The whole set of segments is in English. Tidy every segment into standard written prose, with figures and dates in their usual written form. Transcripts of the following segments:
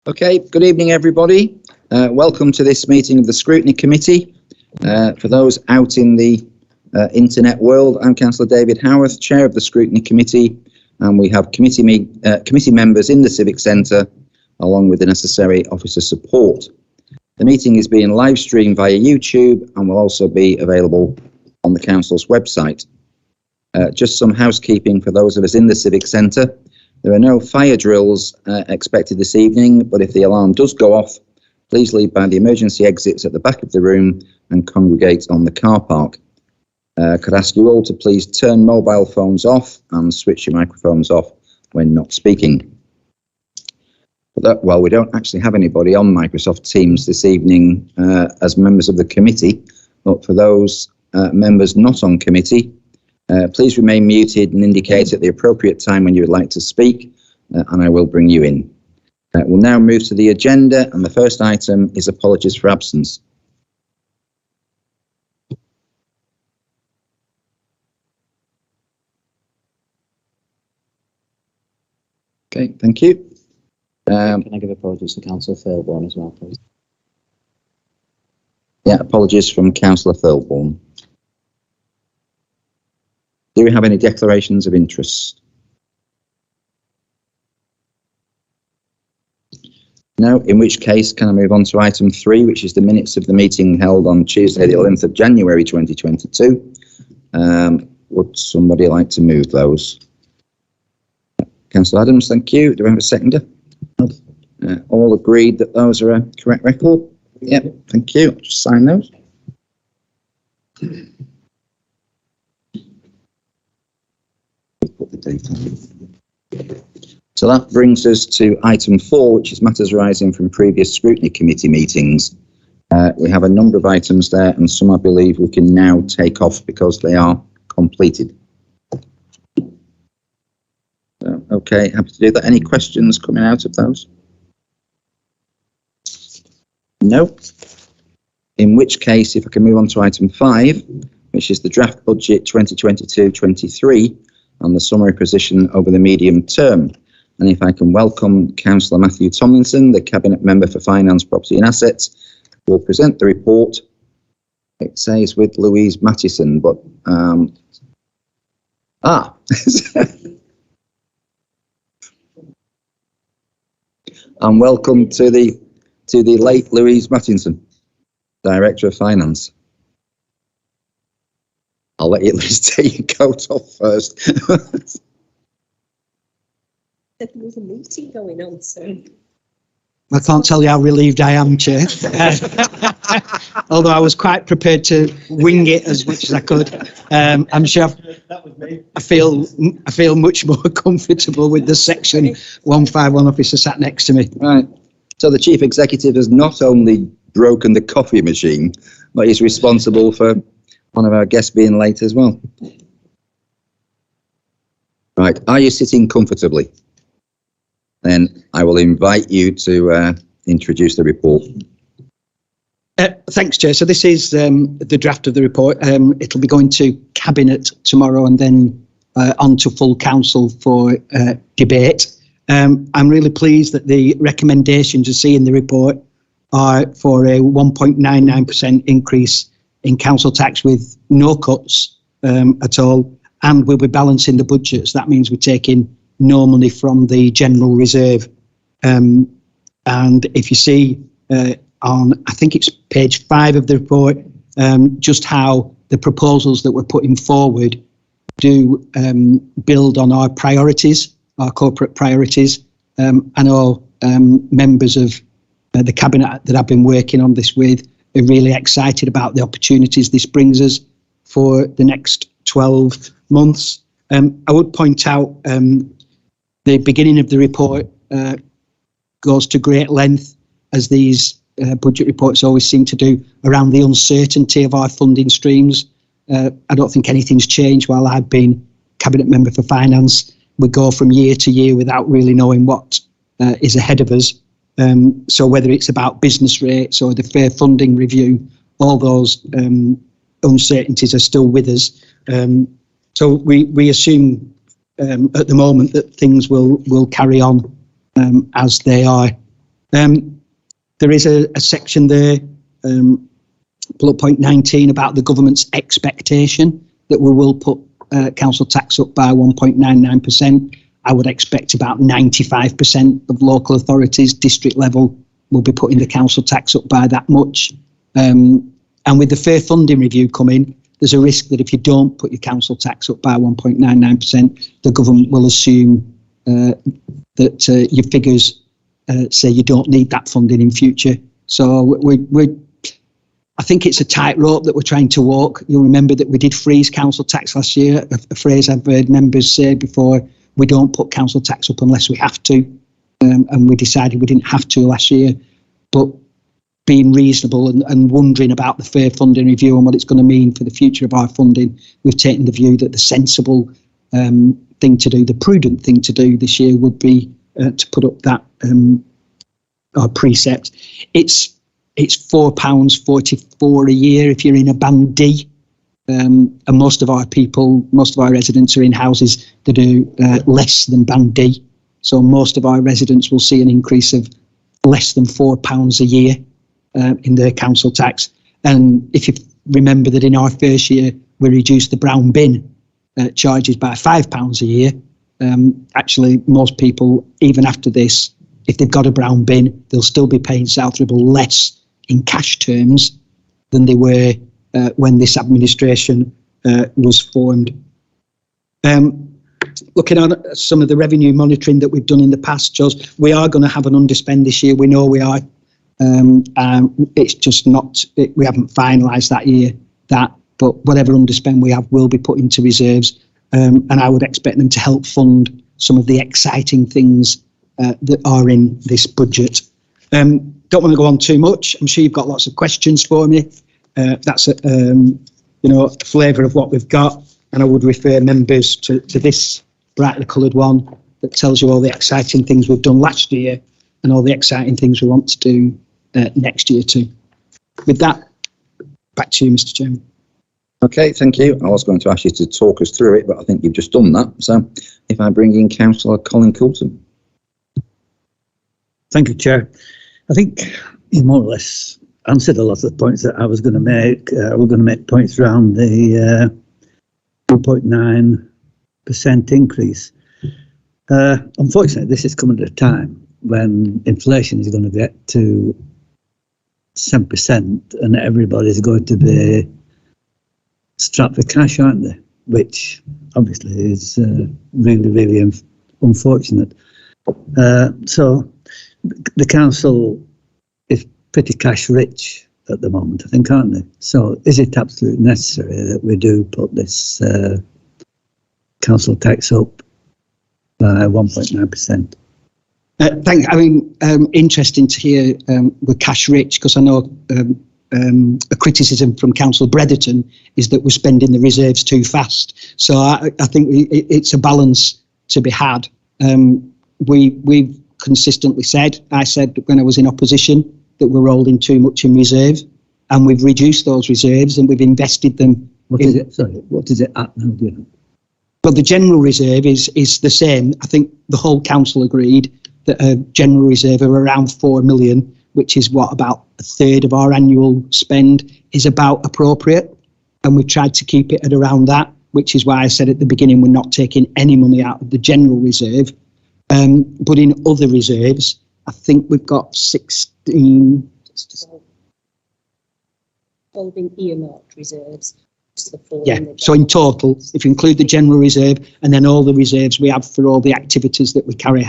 Okay, good evening everybody. Welcome to this meeting of the Scrutiny Committee. For those out in the internet world, I'm Councillor David Howarth, Chair of the Scrutiny Committee, and we have committee members in the Civic Centre along with the necessary officer support. The meeting is being live streamed via YouTube and will also be available on the Council's website. Just some housekeeping for those of us in the Civic Centre. There are no fire drills expected this evening, but if the alarm does go off, please leave by the emergency exits at the back of the room and congregate on the car park. Could I ask you all to please turn mobile phones off and switch your microphones off when not speaking. Well, we don't actually have anybody on Microsoft Teams this evening as members of the committee, but for those members not on committee, please remain muted and indicate at the appropriate time when you would like to speak, and I will bring you in. We'll now move to the agenda, and the first item is apologies for absence. Okay, thank you. Can I give apologies to Councillor Thirlborn as well, please? Yeah, apologies from Councillor Thirlborn. Do we have any declarations of interest? No, in which case can I move on to item 3, which is the minutes of the meeting held on Tuesday the 11th of January 2022. Would somebody like to move those? Councillor Adams, thank you. Do we have a seconder? All agreed that those are a correct record? Yep, thank you. Just sign those. Put the date on. So that brings us to item 4, which is matters arising from previous Scrutiny Committee meetings. We have a number of items there, and some I believe we can now take off because they are completed. So, okay, happy to do that. Any questions coming out of those? No. In which case, if I can move on to item 5, which is the draft budget 2022-23 and the summary position over the medium term. And if I can welcome Councillor Matthew Tomlinson, the Cabinet Member for Finance, Property and Assets, who will present the report. It says with Louise Mattison, but and welcome to the late Louise Mattison, Director of Finance. I'll let you at least take your coat off first. There was a meeting going on, so. I can't tell you how relieved I am, Chair. Although I was quite prepared to wing it as much as I could. I'm sure I feel much more comfortable with the Section 151 officer sat next to me. Right. So the Chief Executive has not only broken the coffee machine, but he's responsible for one of our guests being late as well. Right. Are you sitting comfortably? Then I will invite you to introduce the report. Thanks, Chair. So this is the draft of the report. It'll be going to Cabinet tomorrow and then on to full council for debate. I'm really pleased that the recommendations you see in the report are for a 1.99% increase in council tax with no cuts at all, and we'll be balancing the budgets. That means we're taking no money from the general reserve. And if you see on, I think it's page 5 of the report, just how the proposals that we're putting forward do build on our priorities, our corporate priorities. I know members of the Cabinet that I've been working on this with are really excited about the opportunities this brings us for the next 12 months. I would point out the beginning of the report goes to great length, as these budget reports always seem to do, around the uncertainty of our funding streams. I don't think anything's changed while I've been Cabinet Member for Finance. We go from year to year without really knowing what is ahead of us. So whether it's about business rates or the fair funding review, all those uncertainties are still with us. So we assume at the moment that things will carry on as they are There is a section there, bullet point 19, about the government's expectation that we will put council tax up by 1.99%. I would expect about 95% of local authorities, district level, will be putting the council tax up by that much. And with the fair funding review coming, there's a risk that if you don't put your council tax up by 1.99%, the government will assume that your figures say you don't need that funding in future. So I think it's a tightrope that we're trying to walk. You'll remember that we did freeze council tax last year, a phrase I've heard members say before. We don't put council tax up unless we have to, and we decided we didn't have to last year. But being reasonable and wondering about the fair funding review and what it's going to mean for the future of our funding, we've taken the view that the sensible thing to do, the prudent thing to do this year would be to put up that our precept. It's £4.44 a year if you're in a band D, and most of our residents are in houses that are less than band D. So most of our residents will see an increase of less than £4 a year in their council tax. And if you remember that in our first year we reduced the brown bin charges by £5 a year, actually most people, even after this, if they've got a brown bin, they'll still be paying South Ribble less in cash terms than they were when this administration was formed. Looking at some of the revenue monitoring that we've done in the past, Jos, we are going to have an underspend this year. We know we are. It's just not, we haven't finalised that, but whatever underspend we have will be put into reserves, and I would expect them to help fund some of the exciting things that are in this budget. Don't want to go on too much. I'm sure you've got lots of questions for me. That's a flavour of what we've got, and I would refer members to this brightly coloured one that tells you all the exciting things we've done last year and all the exciting things we want to do next year too. With that, back to you, Mr. Chairman. Okay, thank you. I was going to ask you to talk us through it, but I think you've just done that. So if I bring in Councillor Colin Coulton. Thank you, Chair. I think you more or less answered a lot of the points that I was going to make. We're going to make points around the 2.9% increase. Unfortunately, this is coming at a time when inflation is going to get to 7% and everybody's going to be strapped for cash, aren't they? Which obviously is really, really unfortunate. So the council is pretty cash rich at the moment, I think, aren't they? So is it absolutely necessary that we do put this council tax up by 1.9%? Interesting to hear we're cash rich, because I know a criticism from Councillor Bretherton is that we're spending the reserves too fast. So I think it's a balance to be had. We've consistently said, I said when I was in opposition, that we're holding too much in reserve, and we've reduced those reserves and we've invested them. What is it at now? Do you know? But the general reserve is the same. I think the whole council agreed that a general reserve of around 4 million, which is about a third of our annual spend, is about appropriate. And we've tried to keep it at around that, which is why I said at the beginning we're not taking any money out of the general reserve. But in other reserves, I think we've got 16. Holding earmarked reserves. Yeah, so in total, if you include the general reserve and then all the reserves we have for all the activities that we carry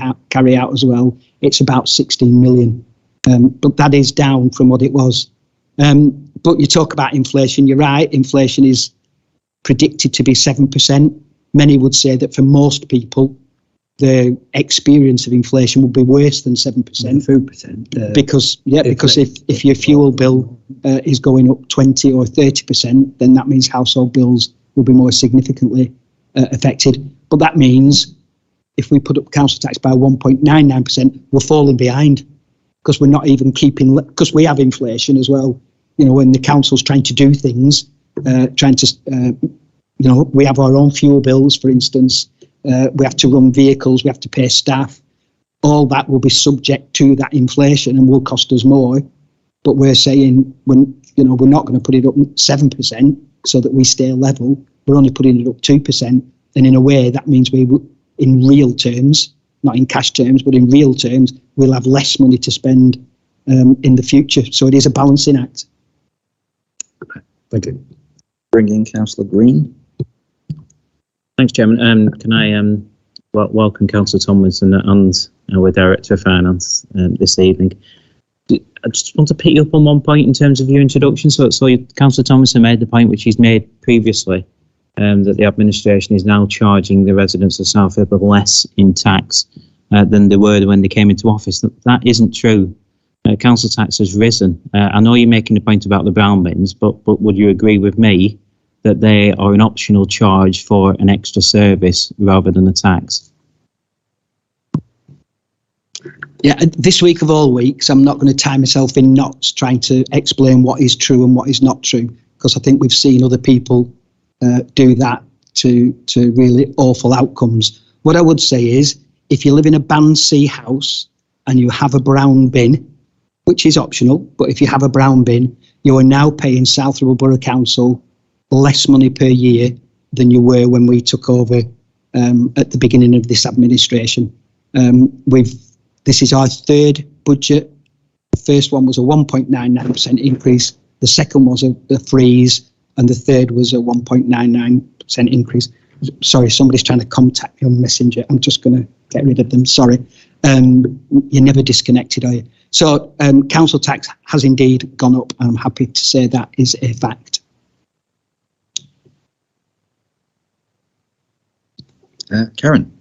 out as well, it's about 16 million. But that is down from what it was. But you talk about inflation, you're right, inflation is predicted to be 7%. Many would say that for most people, the experience of inflation will be worse than 7%. 4%. Because if your fuel bill is going up 20 or 30%, then that means household bills will be more significantly affected. But that means if we put up council tax by 1.99%, we're falling behind, because we're not even keeping, because we have inflation as well. When the council's trying to do things, we have our own fuel bills, for instance. We have to run vehicles, we have to pay staff. all that will be subject to that inflation and will cost us more. But we're saying we're not going to put it up 7% so that we stay level. We're only putting it up 2%. And in a way, that means in real terms, not in cash terms, but in real terms, we'll have less money to spend in the future. So it is a balancing act. Thank you. Bring in Councillor Green. Thanks, Chairman. Can I welcome Councillor Tomlinson and our Director of Finance this evening. I just want to pick you up on one point in terms of your introduction. So Councillor Tomlinson made the point which he's made previously, that the administration is now charging the residents of South Ribble less in tax than they were when they came into office. That isn't true. Council tax has risen. I know you're making a point about the brown bins, but would you agree with me that they are an optional charge for an extra service rather than a tax? Yeah, this week of all weeks, I'm not going to tie myself in knots trying to explain what is true and what is not true, because I think we've seen other people do that to really awful outcomes. What I would say is, if you live in a Band C house and you have a brown bin, which is optional, but if you have a brown bin, you are now paying South Ribble Borough Council less money per year than you were when we took over at the beginning of this administration. This is our third budget. The first one was a 1.99% increase. The second was a freeze, and the third was a 1.99% increase. Sorry, somebody's trying to contact me on Messenger. I'm just going to get rid of them. Sorry. You're never disconnected, are you? So council tax has indeed gone up, and I'm happy to say that is a fact. Karen.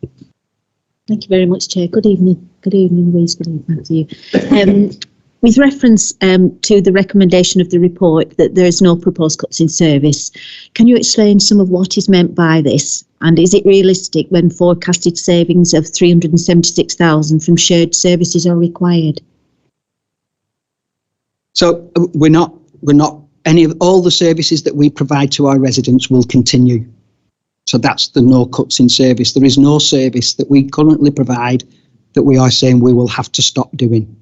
Thank you very much, Chair. Good evening. Good evening, Louise. Good evening to you. With reference to the recommendation of the report that there is no proposed cuts in service, can you explain some of what is meant by this? And is it realistic when forecasted savings of 376,000 from shared services are required? So all the services that we provide to our residents will continue. So that's the no cuts in service. There is no service that we currently provide that we are saying we will have to stop doing.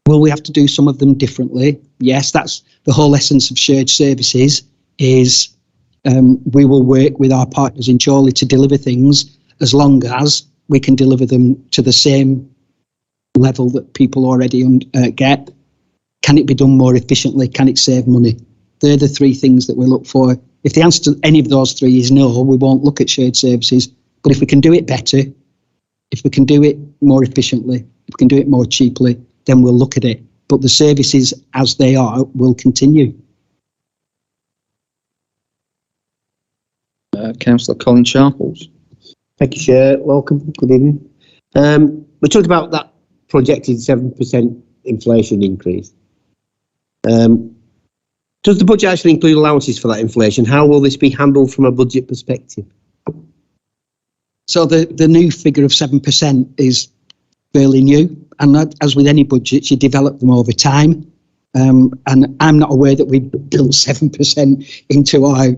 Will we have to do some of them differently? Yes, that's the whole essence of shared services, is we will work with our partners in Chorley to deliver things as long as we can deliver them to the same level that people already get. Can it be done more efficiently? Can it save money? They're the three things that we look for. If the answer to any of those three is no, we won't look at shared services. But if we can do it better, if we can do it more efficiently, if we can do it more cheaply, then we'll look at it. But the services as they are will continue. Councillor Colin Sharples. Thank you, Chair. Welcome. Good evening. We talked about that projected 7% inflation increase. Does the budget actually include allowances for that inflation? How will this be handled from a budget perspective? So the new figure of 7% is fairly new. And as with any budgets, you develop them over time. And I'm not aware that we built 7% into our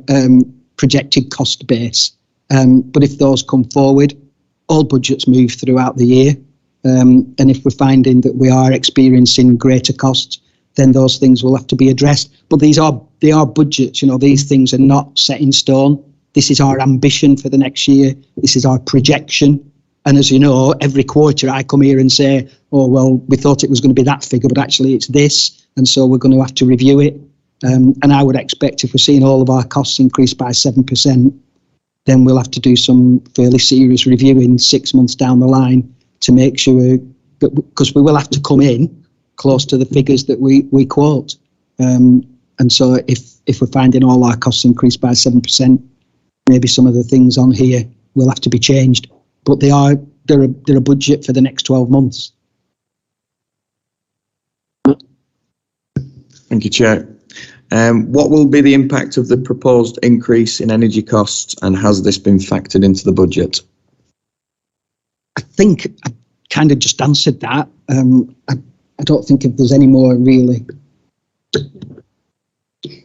projected cost base. But if those come forward, all budgets move throughout the year. And if we're finding that we are experiencing greater costs, then those things will have to be addressed. But they are budgets, these things are not set in stone. This is our ambition for the next year. This is our projection. And as you know, every quarter I come here and say, oh, well, we thought it was going to be that figure, but actually it's this. And so we're going to have to review it. And I would expect if we're seeing all of our costs increase by 7%, then we'll have to do some fairly serious reviewing 6 months down the line to make sure, because we will have to come in close to the figures that we quote. And so if we're finding all our costs increase by 7%, maybe some of the things on here will have to be changed. But they're a budget for the next 12 months. Thank you, Chair. What will be the impact of the proposed increase in energy costs, and has this been factored into the budget? I think I kind of just answered that. I don't think if there's any more really.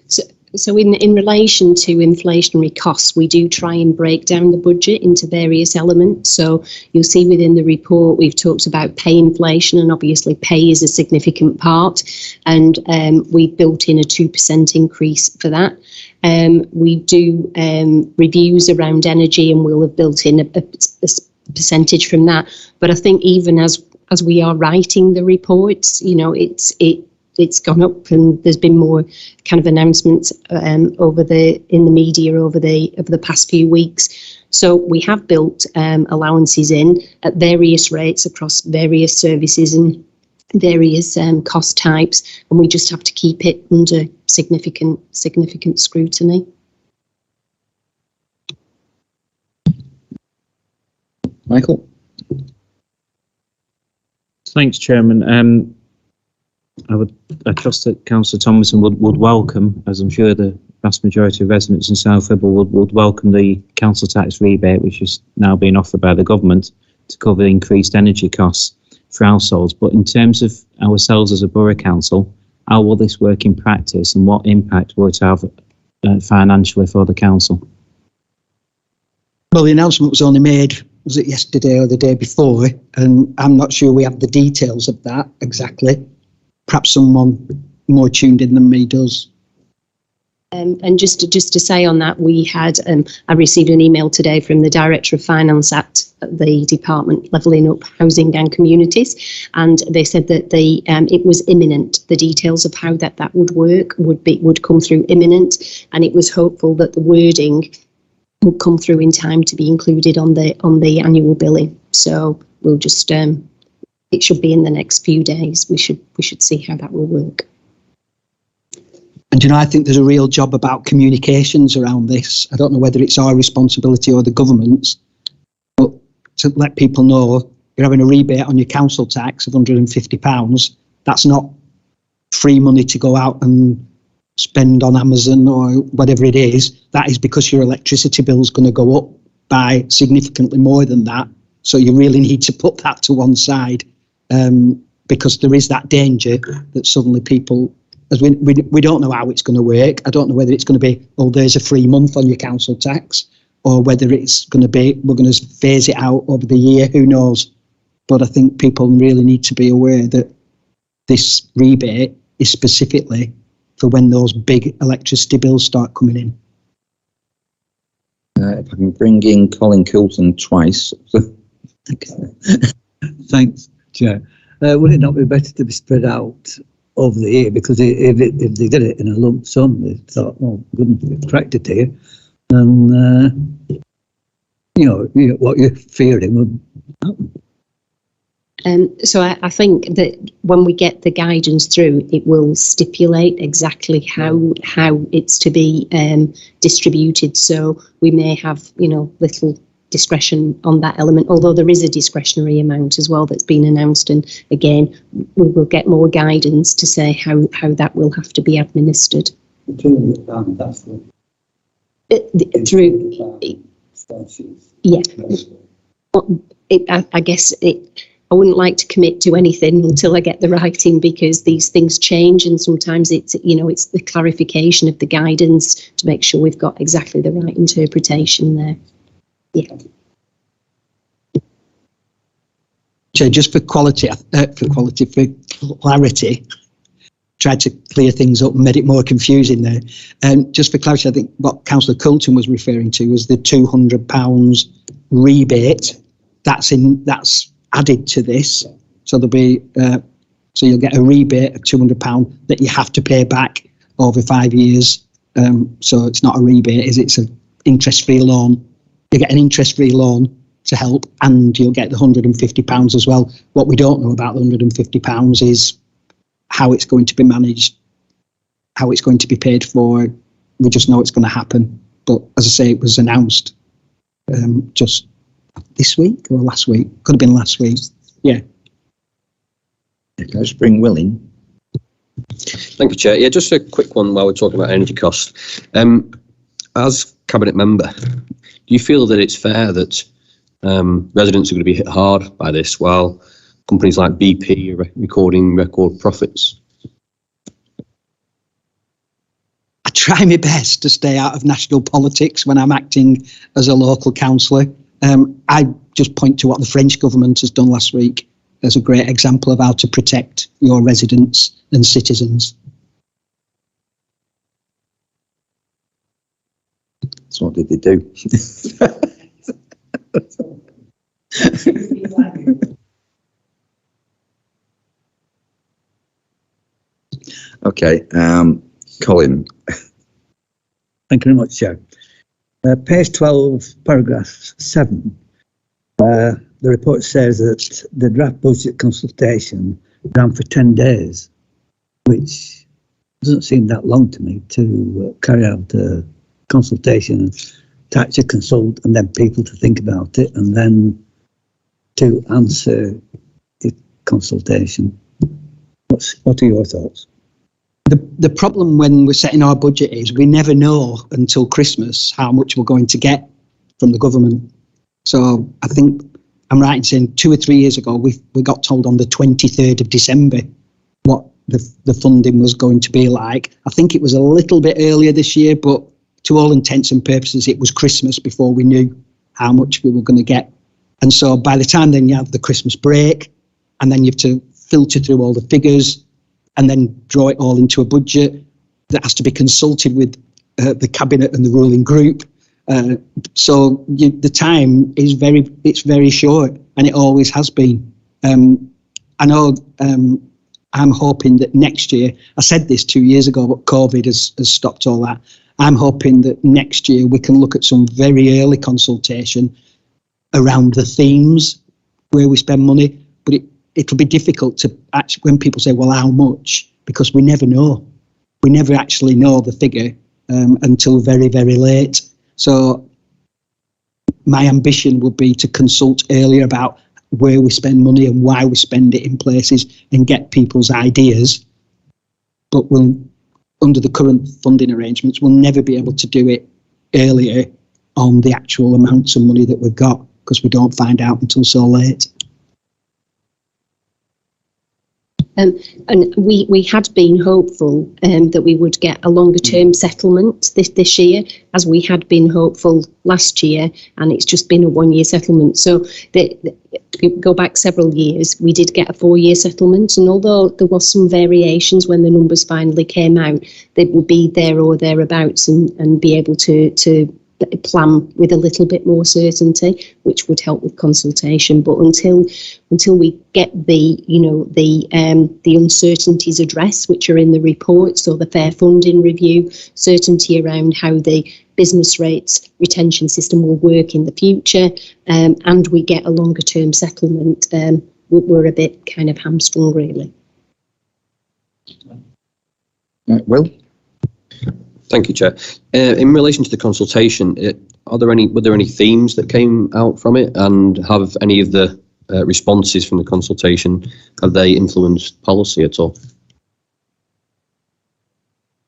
So So in relation to inflationary costs, we do try and break down the budget into various elements. So you'll see within the report, we've talked about pay inflation, and obviously pay is a significant part. And we've built in a 2% increase for that. We do reviews around energy, and we'll have built in a percentage from that. But I think even as we are writing the reports, you know, it's gone up, and there's been more kind of announcements in the media over the past few weeks. So we have built allowances in at various rates across various services and various cost types, and we just have to keep it under significant scrutiny. Michael? Thanks, Chairman. I trust that Councillor Tomlinson would welcome, as I'm sure the vast majority of residents in South Ribble would welcome, the council tax rebate, which is now being offered by the government to cover increased energy costs for households. But in terms of ourselves as a borough council, how will this work in practice, and what impact will it have financially for the council? Well, the announcement was only made, was it yesterday or the day before? And I'm not sure we have the details of that exactly. Perhaps someone more tuned in than me does. And just to say on that, we had I received an email today from the Director of Finance at the Department Levelling Up Housing and Communities, and they said that it was imminent. The details of how that would work would come through imminent, and it was hopeful that the wording would come through in time to be included on the annual billing. So we'll just it should be in the next few days. We should see how that will work. And, you know, I think there's a real job about communications around this. I don't know whether it's our responsibility or the government's, but to let people know you're having a rebate on your council tax of £150. That's not free money to go out and spend on Amazon or whatever it is. That is because your electricity bill is going to go up by significantly more than that. So you really need to put that to one side, because there is that danger that suddenly people, as we don't know how it's going to work. I don't know whether it's going to be, oh, there's a free month on your council tax, or whether it's going to be, we're going to phase it out over the year, who knows. But I think people really need to be aware that this rebate is specifically for when those big electricity bills start coming in. If I can bring in Colin Coulton twice. Thanks, Chair. Would it not be better to be spread out over the year? Because if they get it in a lump sum, they thought, oh, goodness, we've cracked it here. And, you know, what you're fearing would happen. So I think that when we get the guidance through, it will stipulate exactly how it's to be distributed. So we may have, you know, little discretion on that element, although there is a discretionary amount as well that's been announced. And again, we will get more guidance to say how that will have to be administered. I guess I wouldn't like to commit to anything until I get the writing, because these things change, and sometimes it's the clarification of the guidance to make sure we've got exactly the right interpretation there. Yeah. So just for clarity, tried to clear things up and made it more confusing there. Just for clarity, I think what Councillor Coulton was referring to was the £200 rebate. That's added to this. So there'll be so you'll get a rebate of £200 that you have to pay back over 5 years. So it's not a rebate, it's an interest-free loan. You get an interest-free loan to help, and you'll get the £150 as well. What we don't know about the £150 is how it's going to be managed, how it's going to be paid for. We just know it's going to happen. But as I say, it was announced just this week or last week. Could have been last week. Yeah. Let's bring Will in. Thank you, Chair. Yeah, just a quick one while we're talking about energy costs. As Cabinet member, do you feel that it's fair that residents are going to be hit hard by this while companies like BP are recording record profits? I try my best to stay out of national politics when I'm acting as a local councillor. I just point to what the French government has done last week as a great example of how to protect your residents and citizens. So what did they do? Okay, Colin. Thank you very much, Chair. Page 12, paragraph 7. The report says that the draft budget consultation ran for 10 days, which doesn't seem that long to me to carry out the consultation, to actually consult and then people to think about it and then to answer the consultation. What are your thoughts? The problem when we're setting our budget is we never know until Christmas how much we're going to get from the government. So I think I'm right in saying 2 or 3 years ago, we got told on the 23rd of December what the funding was going to be like. I think it was a little bit earlier this year, but to all intents and purposes, it was Christmas before we knew how much we were going to get. And so by the time then you have the Christmas break, and then you have to filter through all the figures and then draw it all into a budget that has to be consulted with the cabinet and the ruling group. So the time is very short, and it always has been. I know I'm hoping that next year, I said this 2 years ago, but COVID has stopped all that. I'm hoping that next year we can look at some very early consultation around the themes where we spend money, but it'll be difficult to actually, when people say, well, how much? Because we never know. We never actually know the figure until very, very late. So my ambition would be to consult earlier about where we spend money and why we spend it in places and get people's ideas. But under the current funding arrangements, we'll never be able to do it earlier on the actual amounts of money that we've got, because we don't find out until so late. And we had been hopeful that we would get a longer term settlement this year, as we had been hopeful last year, and it's just been a 1 year settlement. So go back several years, we did get a 4 year settlement, and although there was some variations when the numbers finally came out, they would be there or thereabouts and be able to plan with a little bit more certainty, which would help with consultation. But until we get the uncertainties addressed, which are in the report, so the fair funding review, certainty around how the business rates retention system will work in the future, and we get a longer term settlement, we're a bit kind of hamstrung, really. Will? Thank you, Chair. In relation to the consultation, were there any themes that came out from it, and have any of the responses from the consultation, have they influenced policy at all?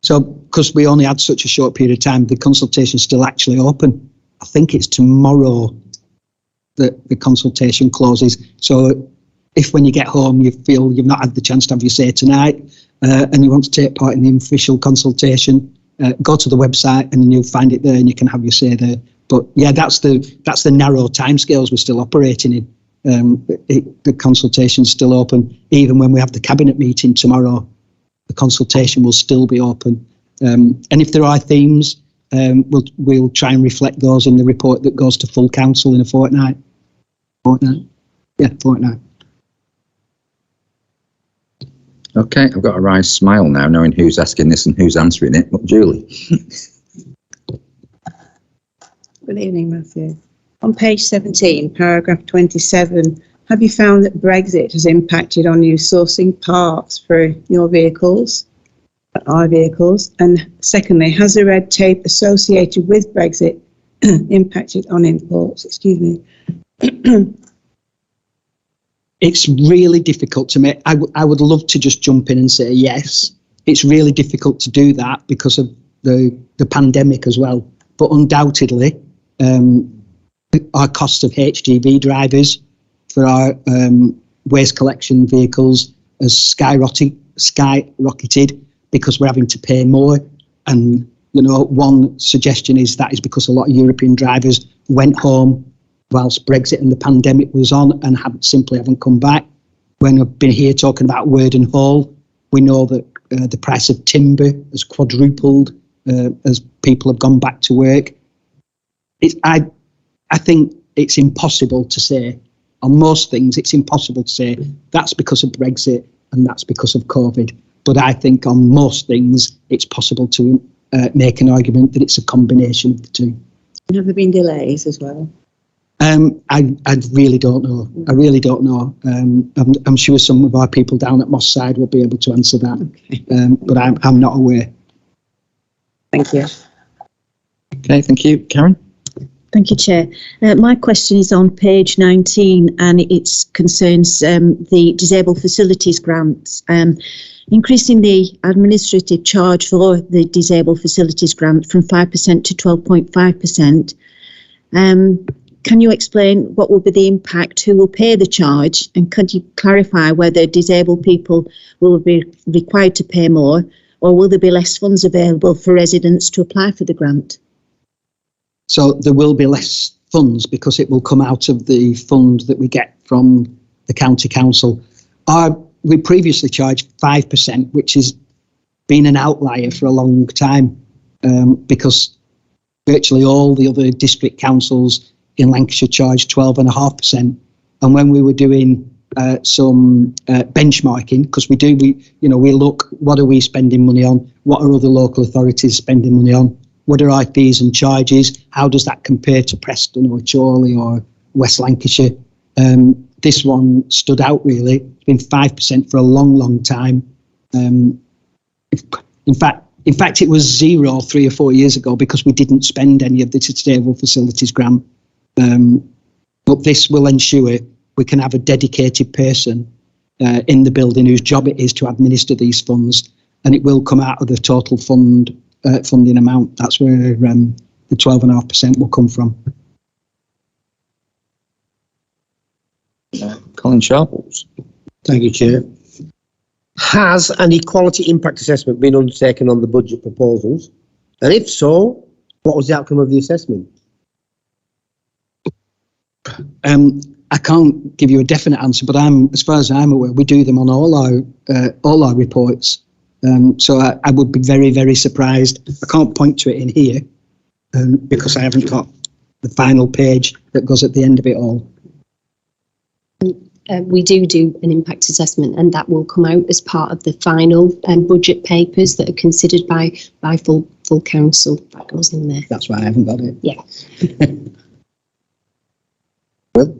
So, because we only had such a short period of time, the consultation is still actually open. I think it's tomorrow that the consultation closes. So, if when you get home you feel you've not had the chance to have your say tonight, and you want to take part in the official consultation, go to the website and you'll find it there, and you can have your say there. But yeah, that's the narrow timescales we're still operating in. The consultation's still open. Even when we have the cabinet meeting tomorrow, the consultation will still be open. And if there are themes, we'll try and reflect those in the report that goes to full council in a fortnight. Fortnight. Okay, I've got a wry smile now, knowing who's asking this and who's answering it. But Julie. Good evening, Matthew. On page 17, paragraph 27, have you found that Brexit has impacted on you sourcing parts for your vehicles, our vehicles? And secondly, has the red tape associated with Brexit impacted on imports? Excuse me. It's really difficult to make. I would love to just jump in and say yes. It's really difficult to do that because of the pandemic as well. But undoubtedly, our cost of HGV drivers for our waste collection vehicles has skyrocketed because we're having to pay more, and one suggestion is that is because a lot of European drivers went home whilst Brexit and the pandemic was on and simply haven't come back. When I've been here talking about Word and Hall, we know that the price of timber has quadrupled as people have gone back to work. I think it's impossible to say, on most things, it's impossible to say that's because of Brexit and that's because of COVID. But I think on most things, it's possible to make an argument that it's a combination of the two. And have there been delays as well? I really don't know. I really don't know. I'm sure some of our people down at Moss Side will be able to answer that. Okay. But I'm not aware. Thank you. Okay, thank you. Karen? Thank you, Chair. My question is on page 19 and it concerns the disabled facilities grants. Increasing the administrative charge for the disabled facilities grant from 5% to 12.5%. Can you explain what will be the impact, who will pay the charge, and could you clarify whether disabled people will be required to pay more, or will there be less funds available for residents to apply for the grant? So there will be less funds because it will come out of the fund that we get from the county council. We previously charged 5%, which has been an outlier for a long time because virtually all the other district councils in Lancashire charged 12.5%. And when we were doing some benchmarking, because we look, what are we spending money on? What are other local authorities spending money on? What are our fees and charges? How does that compare to Preston or Chorley or West Lancashire? This one stood out really. It's been 5% for a long, long time. In fact, it was 0 3 or 4 years ago because we didn't spend any of the disabled facilities grant. But this will ensure we can have a dedicated person in the building whose job it is to administer these funds, and it will come out of the total funding amount. That's where the 12.5% will come from. Colin Sharples. Thank you, Chair. Has an equality impact assessment been undertaken on the budget proposals? And if so, what was the outcome of the assessment? I can't give you a definite answer, but as far as I'm aware, we do them on all our reports. So I would be very, very surprised. I can't point to it in here because I haven't got the final page that goes at the end of it all. We do an impact assessment, and that will come out as part of the final budget papers that are considered by full council. That goes in there. That's why I haven't got it. Yeah. Will?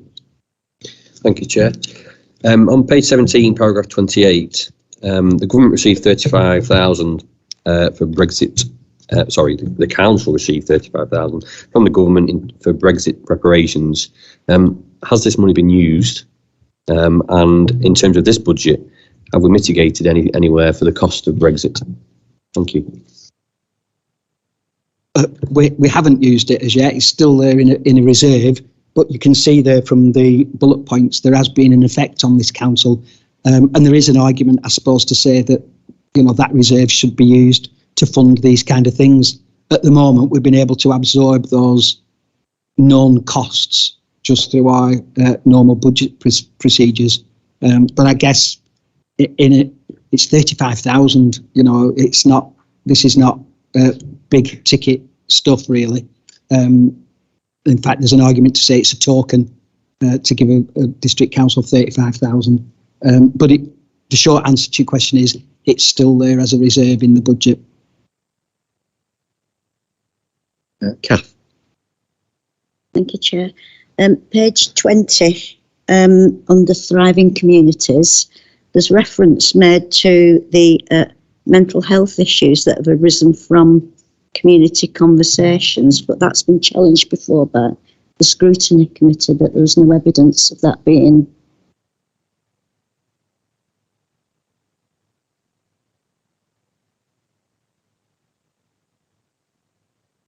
Thank you, Chair. On page 17, paragraph 28, the government received 35,000 for Brexit. The council received 35,000 from the government for Brexit preparations. Has this money been used? And in terms of this budget, have we mitigated anywhere for the cost of Brexit? Thank you. We haven't used it as yet. It's still there in a reserve, but you can see there from the bullet points there has been an effect on this council, and there is an argument, I suppose, to say that that reserve should be used to fund these kind of things. At the moment, we've been able to absorb those known costs just through our normal budget procedures. But I guess it's 35,000. It's not. This is not big ticket stuff, really. In fact, there's an argument to say it's a token to give a district council 35,000. But the short answer to your question is it's still there as a reserve in the budget. Kath. Thank you, Chair. Page 20, under Thriving Communities, there's reference made to the mental health issues that have arisen from community conversations, but that's been challenged before by the Scrutiny Committee, but there was no evidence of that being.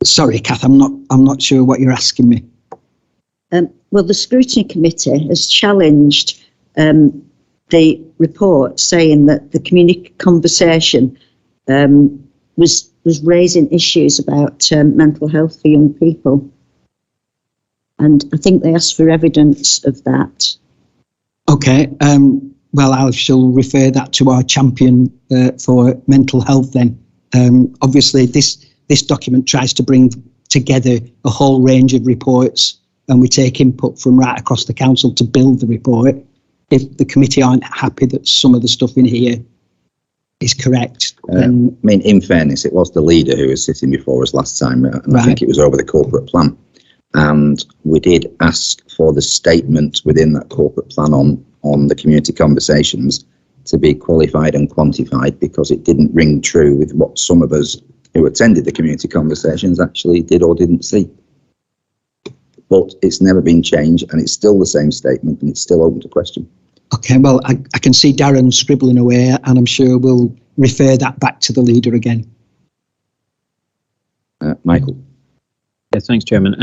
Sorry, Kath, I'm not sure what you're asking me. Well, the Scrutiny Committee has challenged the report, saying that the community conversation was raising issues about mental health for young people. And I think they asked for evidence of that. Okay, well, I shall refer that to our champion for mental health then. Obviously, this document tries to bring together a whole range of reports, and we take input from right across the council to build the report. If the committee aren't happy that some of the stuff in here is correct, I mean, in fairness, it was the leader who was sitting before us last time, and Right. I think it was over the corporate plan. And we did ask for the statement within that corporate plan on the community conversations to be qualified and quantified, because it didn't ring true with what some of us who attended the community conversations actually did or didn't see. But it's never been changed, and it's still the same statement, and it's still open to question. okay, well, I can see Darren scribbling away, and I'm sure we'll refer that back to the leader again. Michael? Yeah, thanks, Chairman.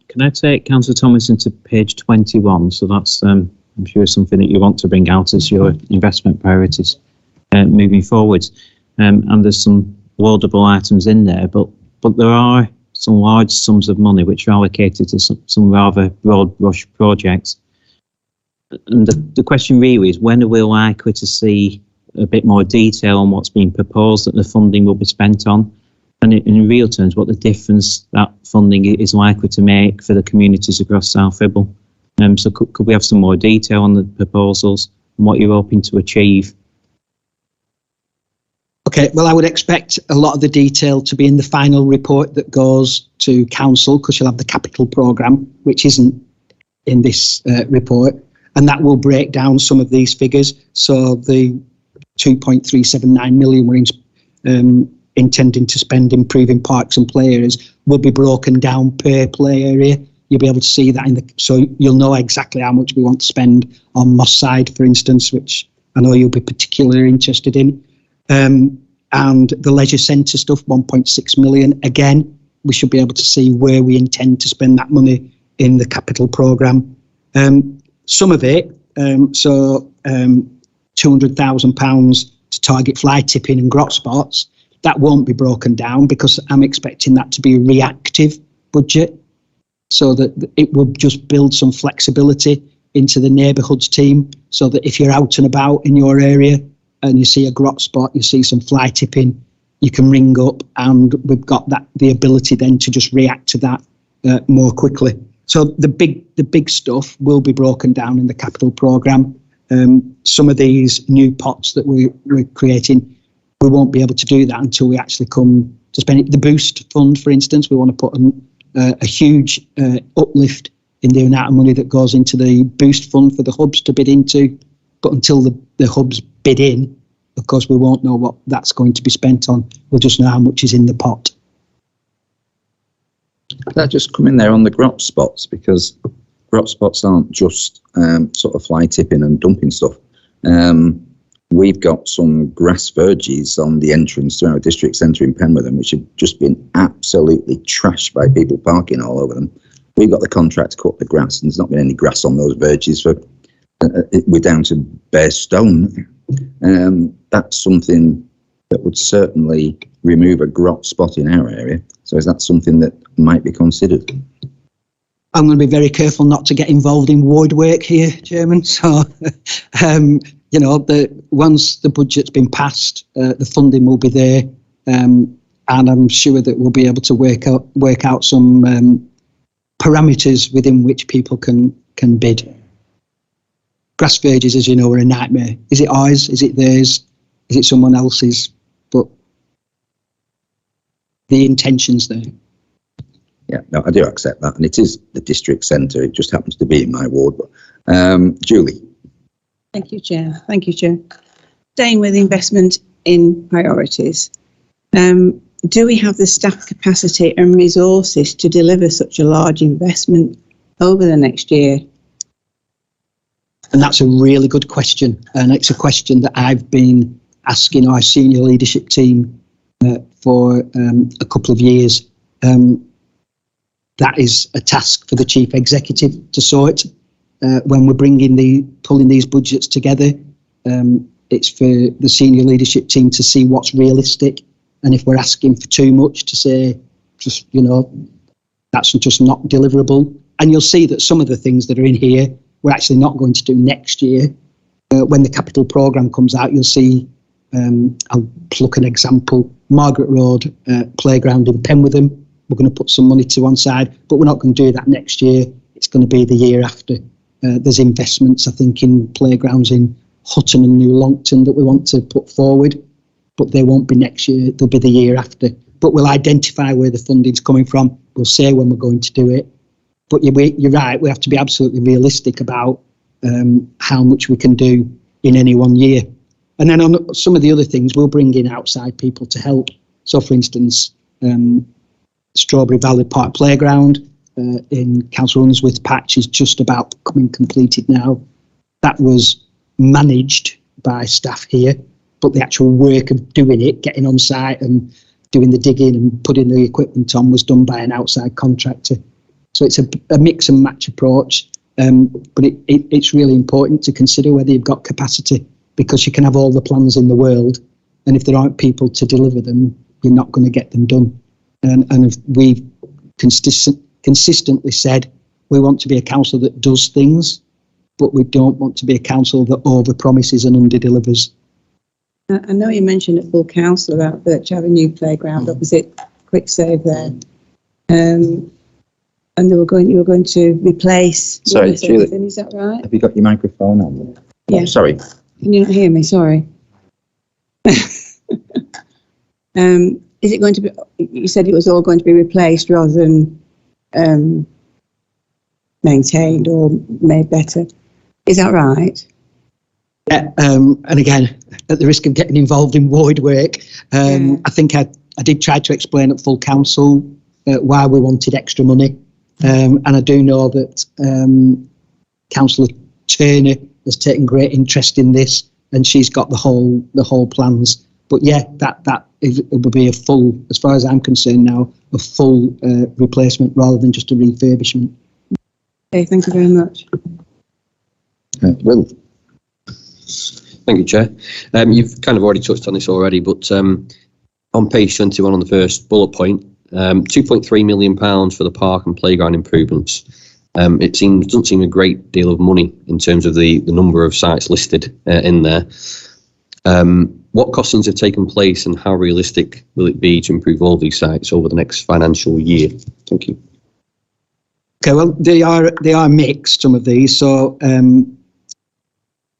Can I take Councillor Tomlinson to page 21? So that's, I'm sure, something that you want to bring out as your investment priorities moving forward. And there's some laudable items in there, but there are some large sums of money which are allocated to some rather broad brush projects. And the question really is, when are we likely to see a bit more detail on what's being proposed that the funding will be spent on? And in real terms, what the difference that funding is likely to make for the communities across South Ribble. So could we have some more detail on the proposals and what you're hoping to achieve? Okay, well, I would expect a lot of the detail to be in the final report that goes to council, because you'll have the capital programme, which isn't in this report, and that will break down some of these figures. So the 2.379 million we're intending to spend improving parks and play areas will be broken down per play area. You'll be able to see that so you'll know exactly how much we want to spend on Moss Side, for instance, which I know you'll be particularly interested in. And the leisure centre stuff, 1.6 million. Again, we should be able to see where we intend to spend that money in the capital programme. Some of it, £200,000 to target fly tipping and grot spots, that won't be broken down, because I'm expecting that to be a reactive budget, so that it will just build some flexibility into the neighbourhoods team, so that if you're out and about in your area and you see a grot spot, you see some fly tipping, you can ring up, and we've got the ability then to just react to that more quickly. So the big stuff will be broken down in the capital programme. Some of these new pots that we're creating, we won't be able to do that until we actually come to spend it. The Boost Fund, for instance, we want to put a huge uplift in the amount of money that goes into the Boost Fund for the hubs to bid into. But until the hubs bid in, of course, we won't know what that's going to be spent on. We'll just know how much is in the pot. Could I just come in there on the grot spots, because grot spots aren't just sort of fly tipping and dumping stuff. We've got some grass verges on the entrance to our district centre in Penwitham, which have just been absolutely trashed by people parking all over them. We've got the contract to cut the grass, and there's not been any grass on those verges for we're down to bare stone. That's something that would certainly remove a grot spot in our area. So is that something that might be considered? I'm going to be very careful not to get involved in ward work here, Chairman. So, once the budget's been passed, the funding will be there, and I'm sure that we'll be able to work out some parameters within which people can bid. Grass verges, as you know, are a nightmare. Is it ours? Is it theirs? Is it someone else's? But the intention's there. Yeah, no, I do accept that, and it is the district centre. It just happens to be in my ward. But Julie. Thank you, Chair. Thank you, Chair. Staying with investment in priorities, do we have the staff capacity and resources to deliver such a large investment over the next year? And that's a really good question, and it's a question that I've been asking our senior leadership team for a couple of years. That is a task for the chief executive to sort. When we're pulling these budgets together, it's for the senior leadership team to see what's realistic And if we're asking for too much, to say, just, that's just not deliverable. And you'll see that some of the things that are in here, we're actually not going to do next year. When the capital programme comes out, you'll see, I'll pluck an example, Margaret Road playground in Penwitham. We're going to put some money to one side, but we're not going to do that next year. It's going to be the year after. There's investments, I think, in playgrounds in Hutton and New Longton that we want to put forward, but they won't be next year. They'll be the year after. But we'll identify where the funding's coming from. We'll say when we're going to do it. But you're right, we have to be absolutely realistic about how much we can do in any one year. And then on some of the other things, we'll bring in outside people to help. So, for instance, Strawberry Valley Park Playground in Council Runsworth Patch is just about becoming completed now. That was managed by staff here, but the actual work of doing it, getting on site and doing the digging and putting the equipment on, was done by an outside contractor. So it's a mix and match approach, but it's really important to consider whether you've got capacity, because you can have all the plans in the world, and if there aren't people to deliver them, you're not going to get them done. And if we've consistently said we want to be a council that does things, but we don't want to be a council that over-promises and under-delivers. I know you mentioned at full council about Birch Avenue playground opposite Quick Save there, and you were going to replace. Sorry, Julie, is that right? have you got your microphone on? Yeah. Oh, sorry. Can you not hear me? Sorry. Is it going to be? You said it was all going to be replaced rather than maintained or made better. Is that right? Yeah, and again, at the risk of getting involved in void work, I think I did try to explain at full council why we wanted extra money, and I do know that Councillor Turner has taken great interest in this, and she's got the whole plans. But yeah, it will be a full, as far as I'm concerned now, a full replacement rather than just a refurbishment. Okay, thank you very much. Will. Thank you, Chair. You've kind of already touched on this already, but on page 21 on the first bullet point, £2.3 million for the park and playground improvements. It doesn't seem a great deal of money in terms of the number of sites listed in there. What costings have taken place, and how realistic will it be to improve all these sites over the next financial year? Thank you. Okay, well, they are mixed, some of these. So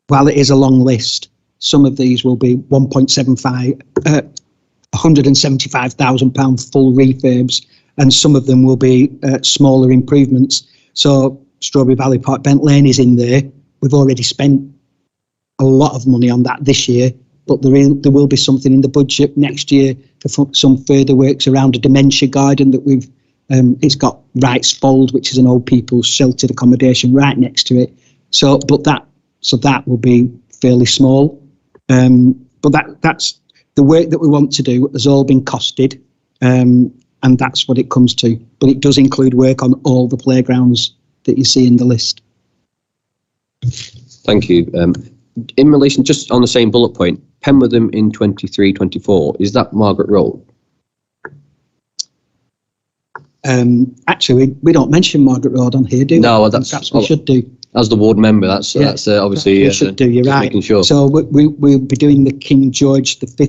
while it is a long list, some of these will be £175,000 full refurbs, and some of them will be smaller improvements. So Strawberry Valley Park Bent Lane is in there. We've already spent a lot of money on that this year, but there will be something in the budget next year for some further works around a dementia garden that we've. It's got Wright's Fold, which is an old people's sheltered accommodation right next to it. So that will be fairly small. But that's the work that we want to do has all been costed, and that's what it comes to. But it does include work on all the playgrounds that you see in the list. Thank you. In relation, just on the same bullet point, Penwitham in 23-24, is that Margaret Road? Actually, we don't mention Margaret Road on here, do we? No, perhaps we should do. As the ward member, that's obviously we should do. You're right. Making sure. So we'll be doing the King George V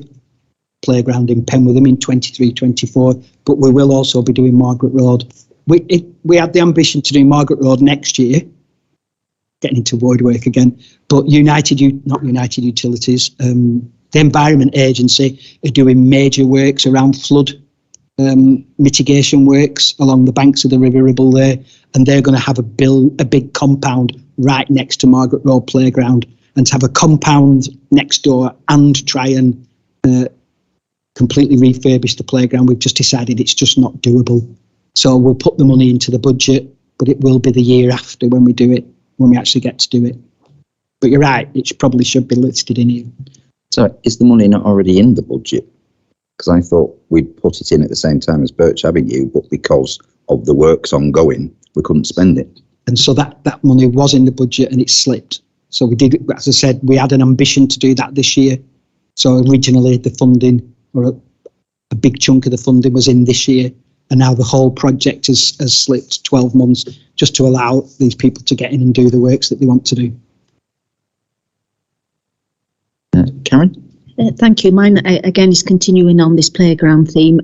playground in Penwitham in 23-24, but we will also be doing Margaret Road. We had the ambition to do Margaret Road next year, getting into void work again, but not United Utilities, the Environment Agency are doing major works around flood mitigation works along the banks of the River Ribble there, and they're going to have a big compound right next to Margaret Road Playground, and to have a compound next door and try and completely refurbish the playground, we've just decided it's just not doable. So we'll put the money into the budget, but it will be the year after when we do it, when we actually get to do it. But you're right, it probably should be listed in here. So is the money not already in the budget? Because I thought we'd put it in at the same time as Birch Avenue, but because of the works ongoing, we couldn't spend it. And so that money was in the budget and it slipped. So we did, as I said, we had an ambition to do that this year. So originally the funding, or a a big chunk of the funding was in this year, and now the whole project has slipped 12 months just to allow these people to get in and do the works that they want to do. Karen? Thank you. Mine, again, is continuing on this playground theme.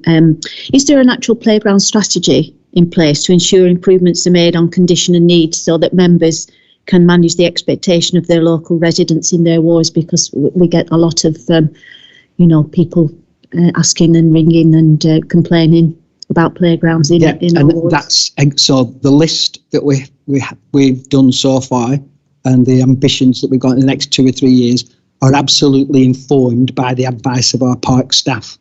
Is there an actual playground strategy in place to ensure improvements are made on condition and need so that members can manage the expectation of their local residents in their wards? Because we get a lot of, people asking and ringing and complaining about playgrounds in our wards. That's so the list that we've done so far and the ambitions that we've got in the next 2 or 3 years are absolutely informed by the advice of our park staff.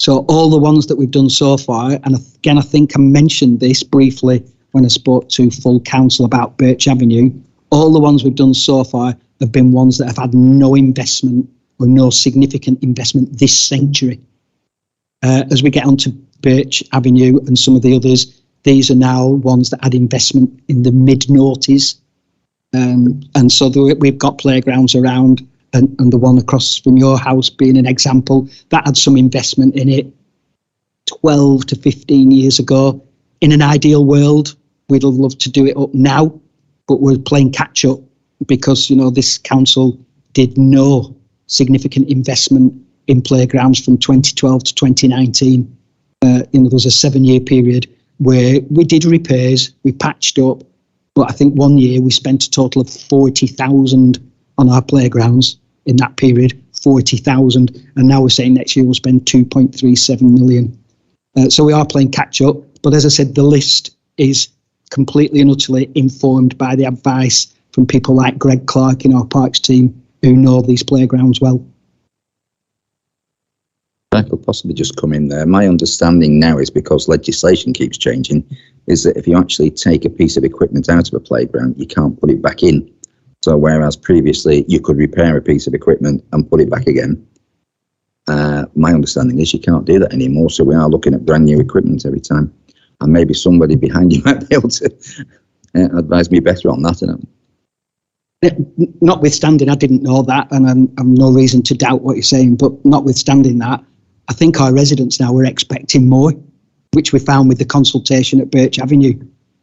So all the ones that we've done so far, and again, I think I mentioned this briefly when I spoke to full council about Birch Avenue, all the ones we've done so far have been ones that have had no investment or no significant investment this century. As we get onto Birch Avenue and some of the others, these are now ones that had investment in the mid-noughties. And so we've got playgrounds around, and the one across from your house being an example, that had some investment in it 12 to 15 years ago. In an ideal world, we'd have loved to do it up now, but we're playing catch up because, this council did no significant investment in playgrounds from 2012 to 2019. There was a 7-year period where we did repairs, we patched up, but I think 1 year we spent a total of 40,000 on our playgrounds in that period, 40,000, and now we're saying next year we'll spend 2.37 million. So we are playing catch up, but as I said, the list is completely and utterly informed by the advice from people like Greg Clark in our parks team who know these playgrounds well. I could possibly just come in there. My understanding now is, because legislation keeps changing, is that if you actually take a piece of equipment out of a playground, you can't put it back in. So whereas previously you could repair a piece of equipment and put it back again, my understanding is you can't do that anymore. So we are looking at brand new equipment every time. And maybe somebody behind you might be able to advise me better on that. Notwithstanding, I didn't know that, and I've no reason to doubt what you're saying, but notwithstanding that, I think our residents now are expecting more, which we found with the consultation at Birch Avenue,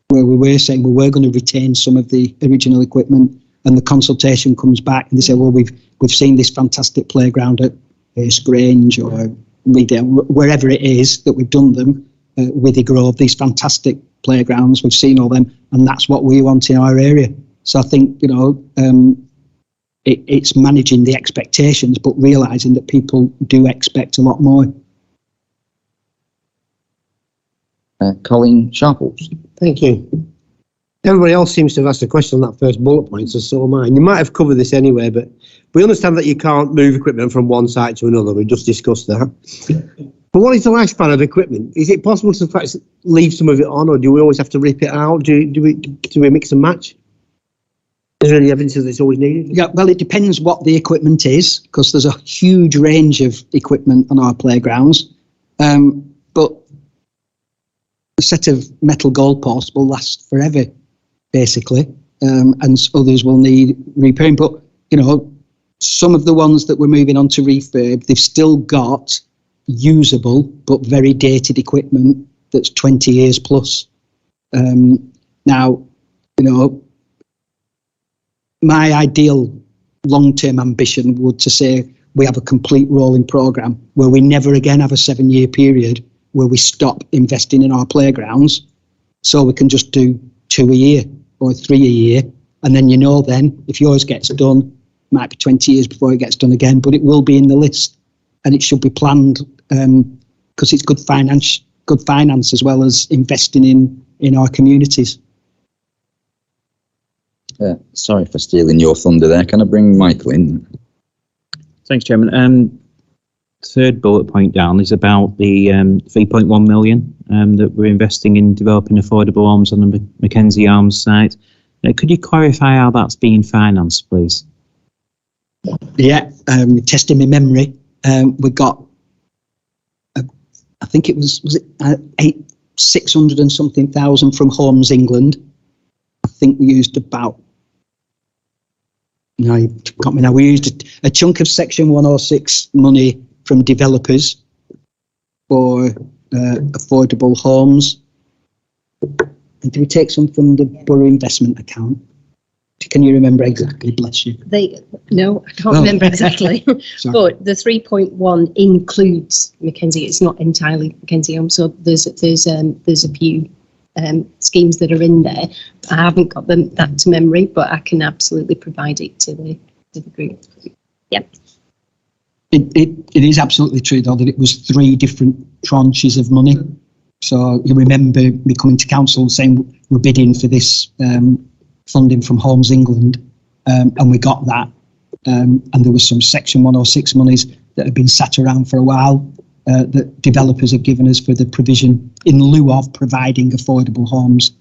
where we were saying we were going to retain some of the original equipment, and the consultation comes back and they say, well, we've seen this fantastic playground at Grange or wherever it is that we've done them, Withy Grove, these fantastic playgrounds, we've seen all them, and that's what we want in our area. So I think, it's managing the expectations, but realising that people do expect a lot more. Colin Sharples. Thank you. Everybody else seems to have asked a question on that first bullet point, so am I. And you might have covered this anyway, but we understand that you can't move equipment from one site to another. We just discussed that. But what is the lifespan of equipment? Is it possible to perhaps leave some of it on, or do we always have to rip it out? Do we mix and match? Is there any evidence that it's always needed? Yeah, well, it depends what the equipment is, because there's a huge range of equipment on our playgrounds. But a set of metal goalposts will last forever, basically, and others will need repairing. But, some of the ones that we're moving on to refurb, they've still got usable but very dated equipment that's 20 years plus. Now, my ideal long-term ambition would to say we have a complete rolling programme where we never again have a 7-year period where we stop investing in our playgrounds, so we can just do 2 a year or 3 a year, and then then if yours gets done, might be 20 years before it gets done again, but it will be in the list, and it should be planned because it's good finance as well as investing in our communities. Sorry for stealing your thunder there. Can I bring Michael in? Thanks, Chairman. Third bullet point down is about the 3.1 million that we're investing in developing affordable homes on the Mackenzie Arms site. Could you clarify how that's being financed, please? Yeah, testing my memory. We got, I think it was 600 and something thousand from Homes England. I think we used about, no, you got me now. We used a chunk of Section 106 money from developers, for affordable homes. And do we take some from the borough investment account? Can you remember exactly? Bless you. No, I can't remember exactly. But the 3.1 includes Mackenzie. It's not entirely Mackenzie Home. So there's a few schemes that are in there. I haven't got that to memory, but I can absolutely provide it to the group. Yep. It is absolutely true though that it was 3 different tranches of money. So you remember me coming to council saying we're bidding for this funding from Homes England, and we got that. And there was some Section 106 monies that had been sat around for a while that developers have given us for the provision in lieu of providing affordable homes.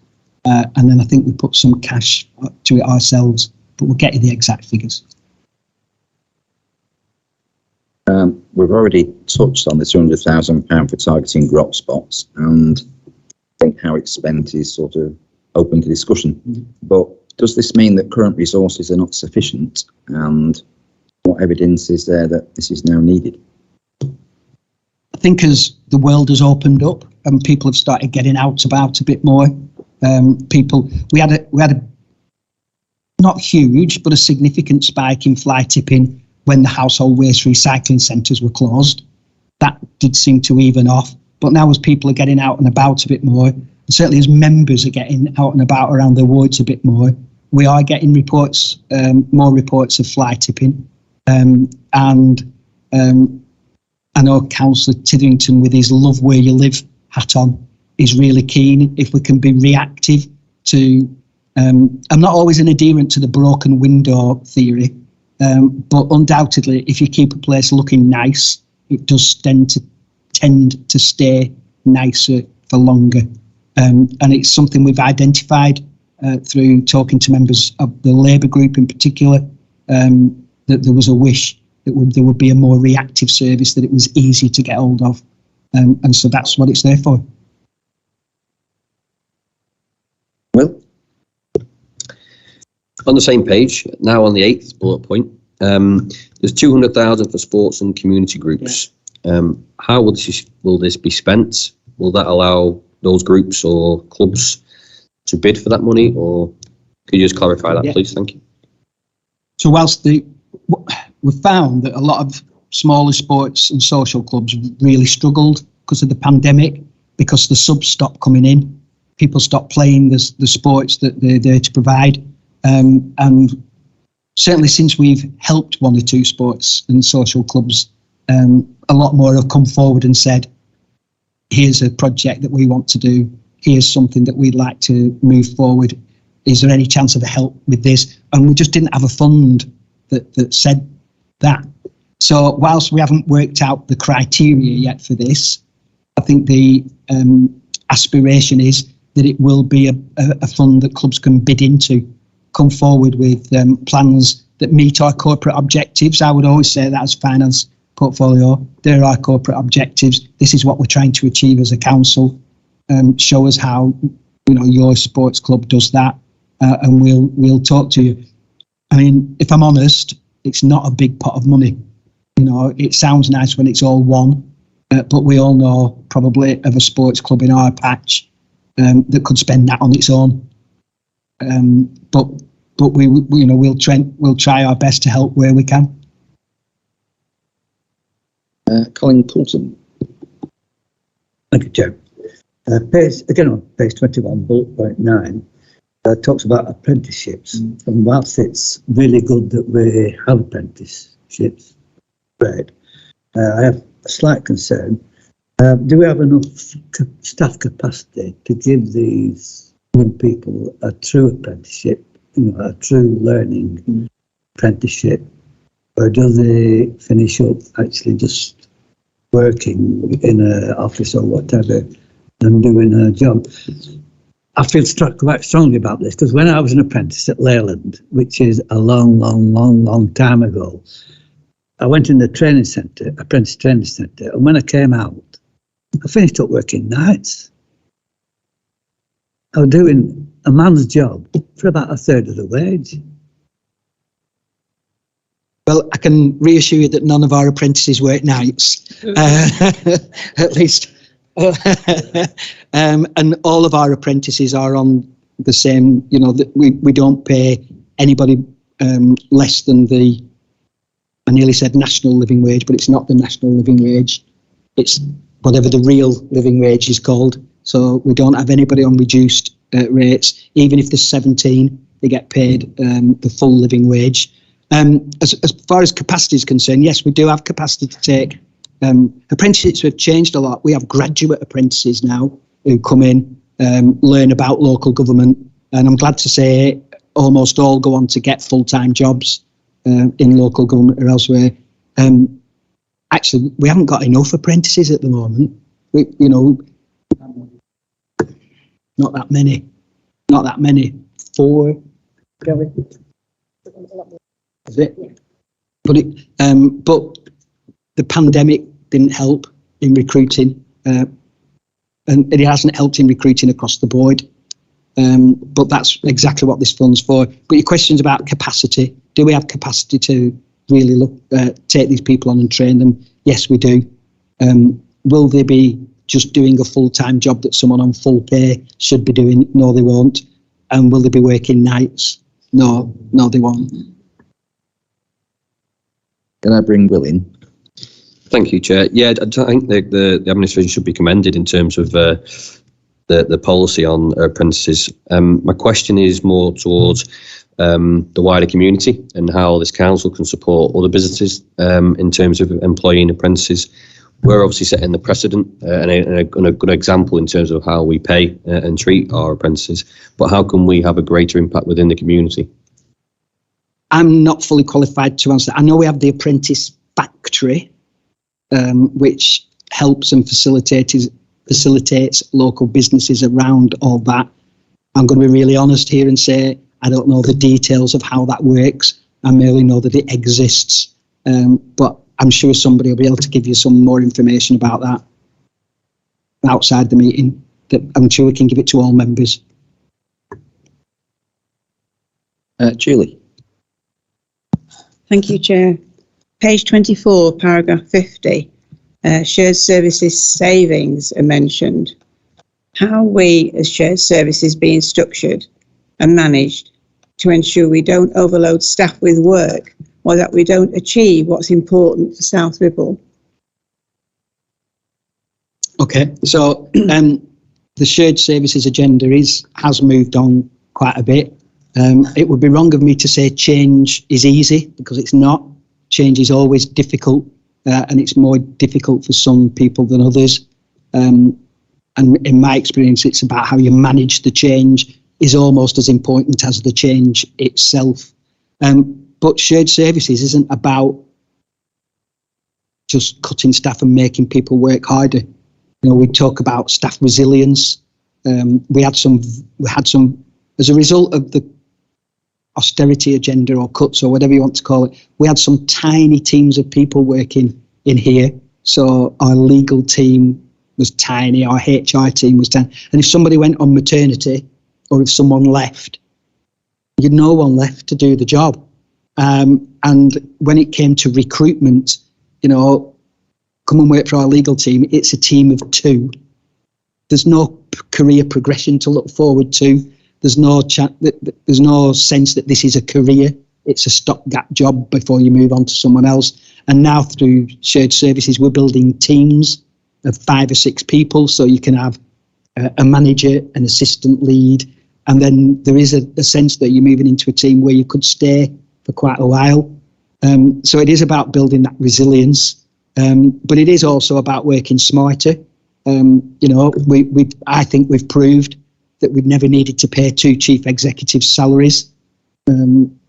And then I think we put some cash to it ourselves, but we'll get you the exact figures. We've already touched on the £200,000 for targeting grot spots, and I think how it's spent is sort of open to discussion. But does this mean that current resources are not sufficient, and what evidence is there that this is now needed? I think as the world has opened up and people have started getting out about a bit more, we had a not huge but a significant spike in fly tipping when the household waste recycling centres were closed. That did seem to even off, but now as people are getting out and about a bit more, and certainly as members are getting out and about around the wards a bit more, we are getting reports, more reports of fly tipping. I know Councillor Titherington, with his Love Where You Live hat on, is really keen if we can be reactive to. I'm not always an adherent to the broken window theory, but undoubtedly, if you keep a place looking nice, it does tend to stay nicer for longer. And it's something we've identified through talking to members of the Labour group in particular, that there was a wish that there would be a more reactive service, that it was easy to get hold of. And so that's what it's there for. Will? On the same page, now on the 8th bullet point, there's 200,000 for sports and community groups. How will this be spent? Will that allow those groups or clubs to bid for that money, or could you just clarify that, please? Thank you. So whilst we found that a lot of smaller sports and social clubs really struggled because of the pandemic, because the subs stopped coming in, people stopped playing the sports that they're there to provide. And certainly since we've helped 1 or 2 sports and social clubs, a lot more have come forward and said, here's a project that we want to do. Here's something that we'd like to move forward. Is there any chance of help with this? And we just didn't have a fund that said that. So whilst we haven't worked out the criteria yet for this, I think the aspiration is that it will be a fund that clubs can bid into, come forward with plans that meet our corporate objectives. I would always say that as finance portfolio, there are our corporate objectives. This is what we're trying to achieve as a council. Show us how your sports club does that, and we'll talk to you. I mean, if I'm honest, it's not a big pot of money. It sounds nice when it's all one, but we all know probably of a sports club in our patch that could spend that on its own. But we'll try our best to help where we can. Colin Coulson. Thank you, Chair. Page 21, bullet point 9, talks about apprenticeships. And whilst it's really good that we have apprenticeships, great, I have a slight concern. Do we have enough staff capacity to give these young people a true apprenticeship, a true learning apprenticeship, or do they finish up actually just working in an office or whatever and doing a job? I feel quite strongly about this because when I was an apprentice at Leyland, which is a long time ago, I went in the training centre, apprentice training centre, and when I came out, I finished up working nights. I was doing a man's job for about a third of the wage. Well, I can reassure you that none of our apprentices work nights, at least. And all of our apprentices are on the same, that we don't pay anybody less than I nearly said national living wage, but it's not the national living wage. It's whatever the real living wage is called. So we don't have anybody on reduced rates. Even if there's 17, they get paid the full living wage. As far as capacity is concerned, yes, we do have capacity to take. Apprenticeships have changed a lot. We have graduate apprentices now who come in, learn about local government, and I'm glad to say almost all go on to get full-time jobs in local government or elsewhere. Actually, we haven't got enough apprentices at the moment. Not that many. 4. Is it? Yeah. But the pandemic didn't help in recruiting, and it hasn't helped in recruiting across the board. But that's exactly what this fund's for. But your question's about capacity. Do we have capacity to really take these people on and train them? Yes, we do. Will they be just doing a full-time job that someone on full pay should be doing? No, they won't. And will they be working nights? No, they won't. Can I bring Will in? Thank you, Chair. Yeah, I think the administration should be commended in terms of the policy on apprentices. My question is more towards the wider community and how this council can support other businesses in terms of employing apprentices. We're obviously setting the precedent and a good example in terms of how we pay and treat our apprentices, but how can we have a greater impact within the community? I'm not fully qualified to answer. I know we have the apprentice factory, which helps and facilitates local businesses around all that. I'm going to be really honest here and say I don't know the details of how that works. I merely know that it exists, but I'm sure somebody will be able to give you some more information about that outside the meeting. That I'm sure we can give it to all members. Julie. Thank you, Chair. Page 24, paragraph 50, shared services savings are mentioned. How are we as shared services being structured and managed to ensure we don't overload staff with work or that we don't achieve what's important for South Ribble? Okay, so the shared services agenda has moved on quite a bit. It would be wrong of me to say change is easy, because it's not. Change is always difficult, and it's more difficult for some people than others. And in my experience, it's about how you manage the change is almost as important as the change itself. But shared services isn't about just cutting staff and making people work harder. We talk about staff resilience. We had some as a result of the austerity agenda or cuts or whatever you want to call it, we had some tiny teams of people working in here. So our legal team was tiny, our HR team was tiny. And if somebody went on maternity or if someone left, you'd no one left to do the job. And when it came to recruitment, come and work for our legal team, it's a team of 2. There's no career progression to look forward to. There's no sense that this is a career. It's a stopgap job before you move on to someone else. And now through shared services, we're building teams of 5 or 6 people. So you can have a manager, an assistant lead, and then there is a sense that you're moving into a team where you could stay for quite a while. So it is about building that resilience, but it is also about working smarter. I think we've proved that we've never needed to pay 2 chief executives' salaries,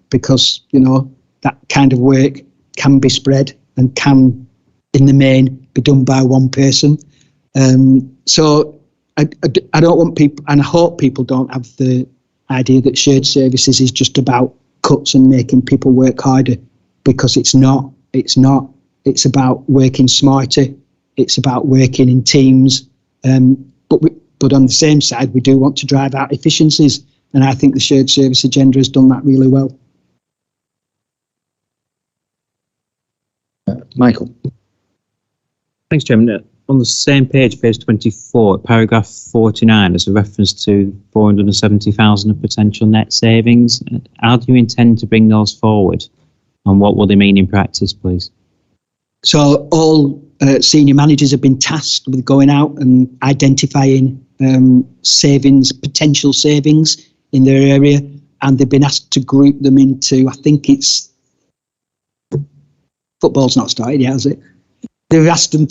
because that kind of work can be spread and can, in the main, be done by one person. So I don't want people, and I hope people don't have the idea that shared services is just about cuts and making people work harder, because it's not. It's not. It's about working smarter. It's about working in teams. But on the same side, we do want to drive out efficiencies, and I think the shared service agenda has done that really well. Michael. Thanks, Chairman. On the same page 24, paragraph 49, there's a reference to 470,000 of potential net savings. How do you intend to bring those forward, and what will they mean in practice, please? So all senior managers have been tasked with going out and identifying savings, potential savings in their area, and they've been asked to group them into, I think it's, football's not started yet, has it? They've asked them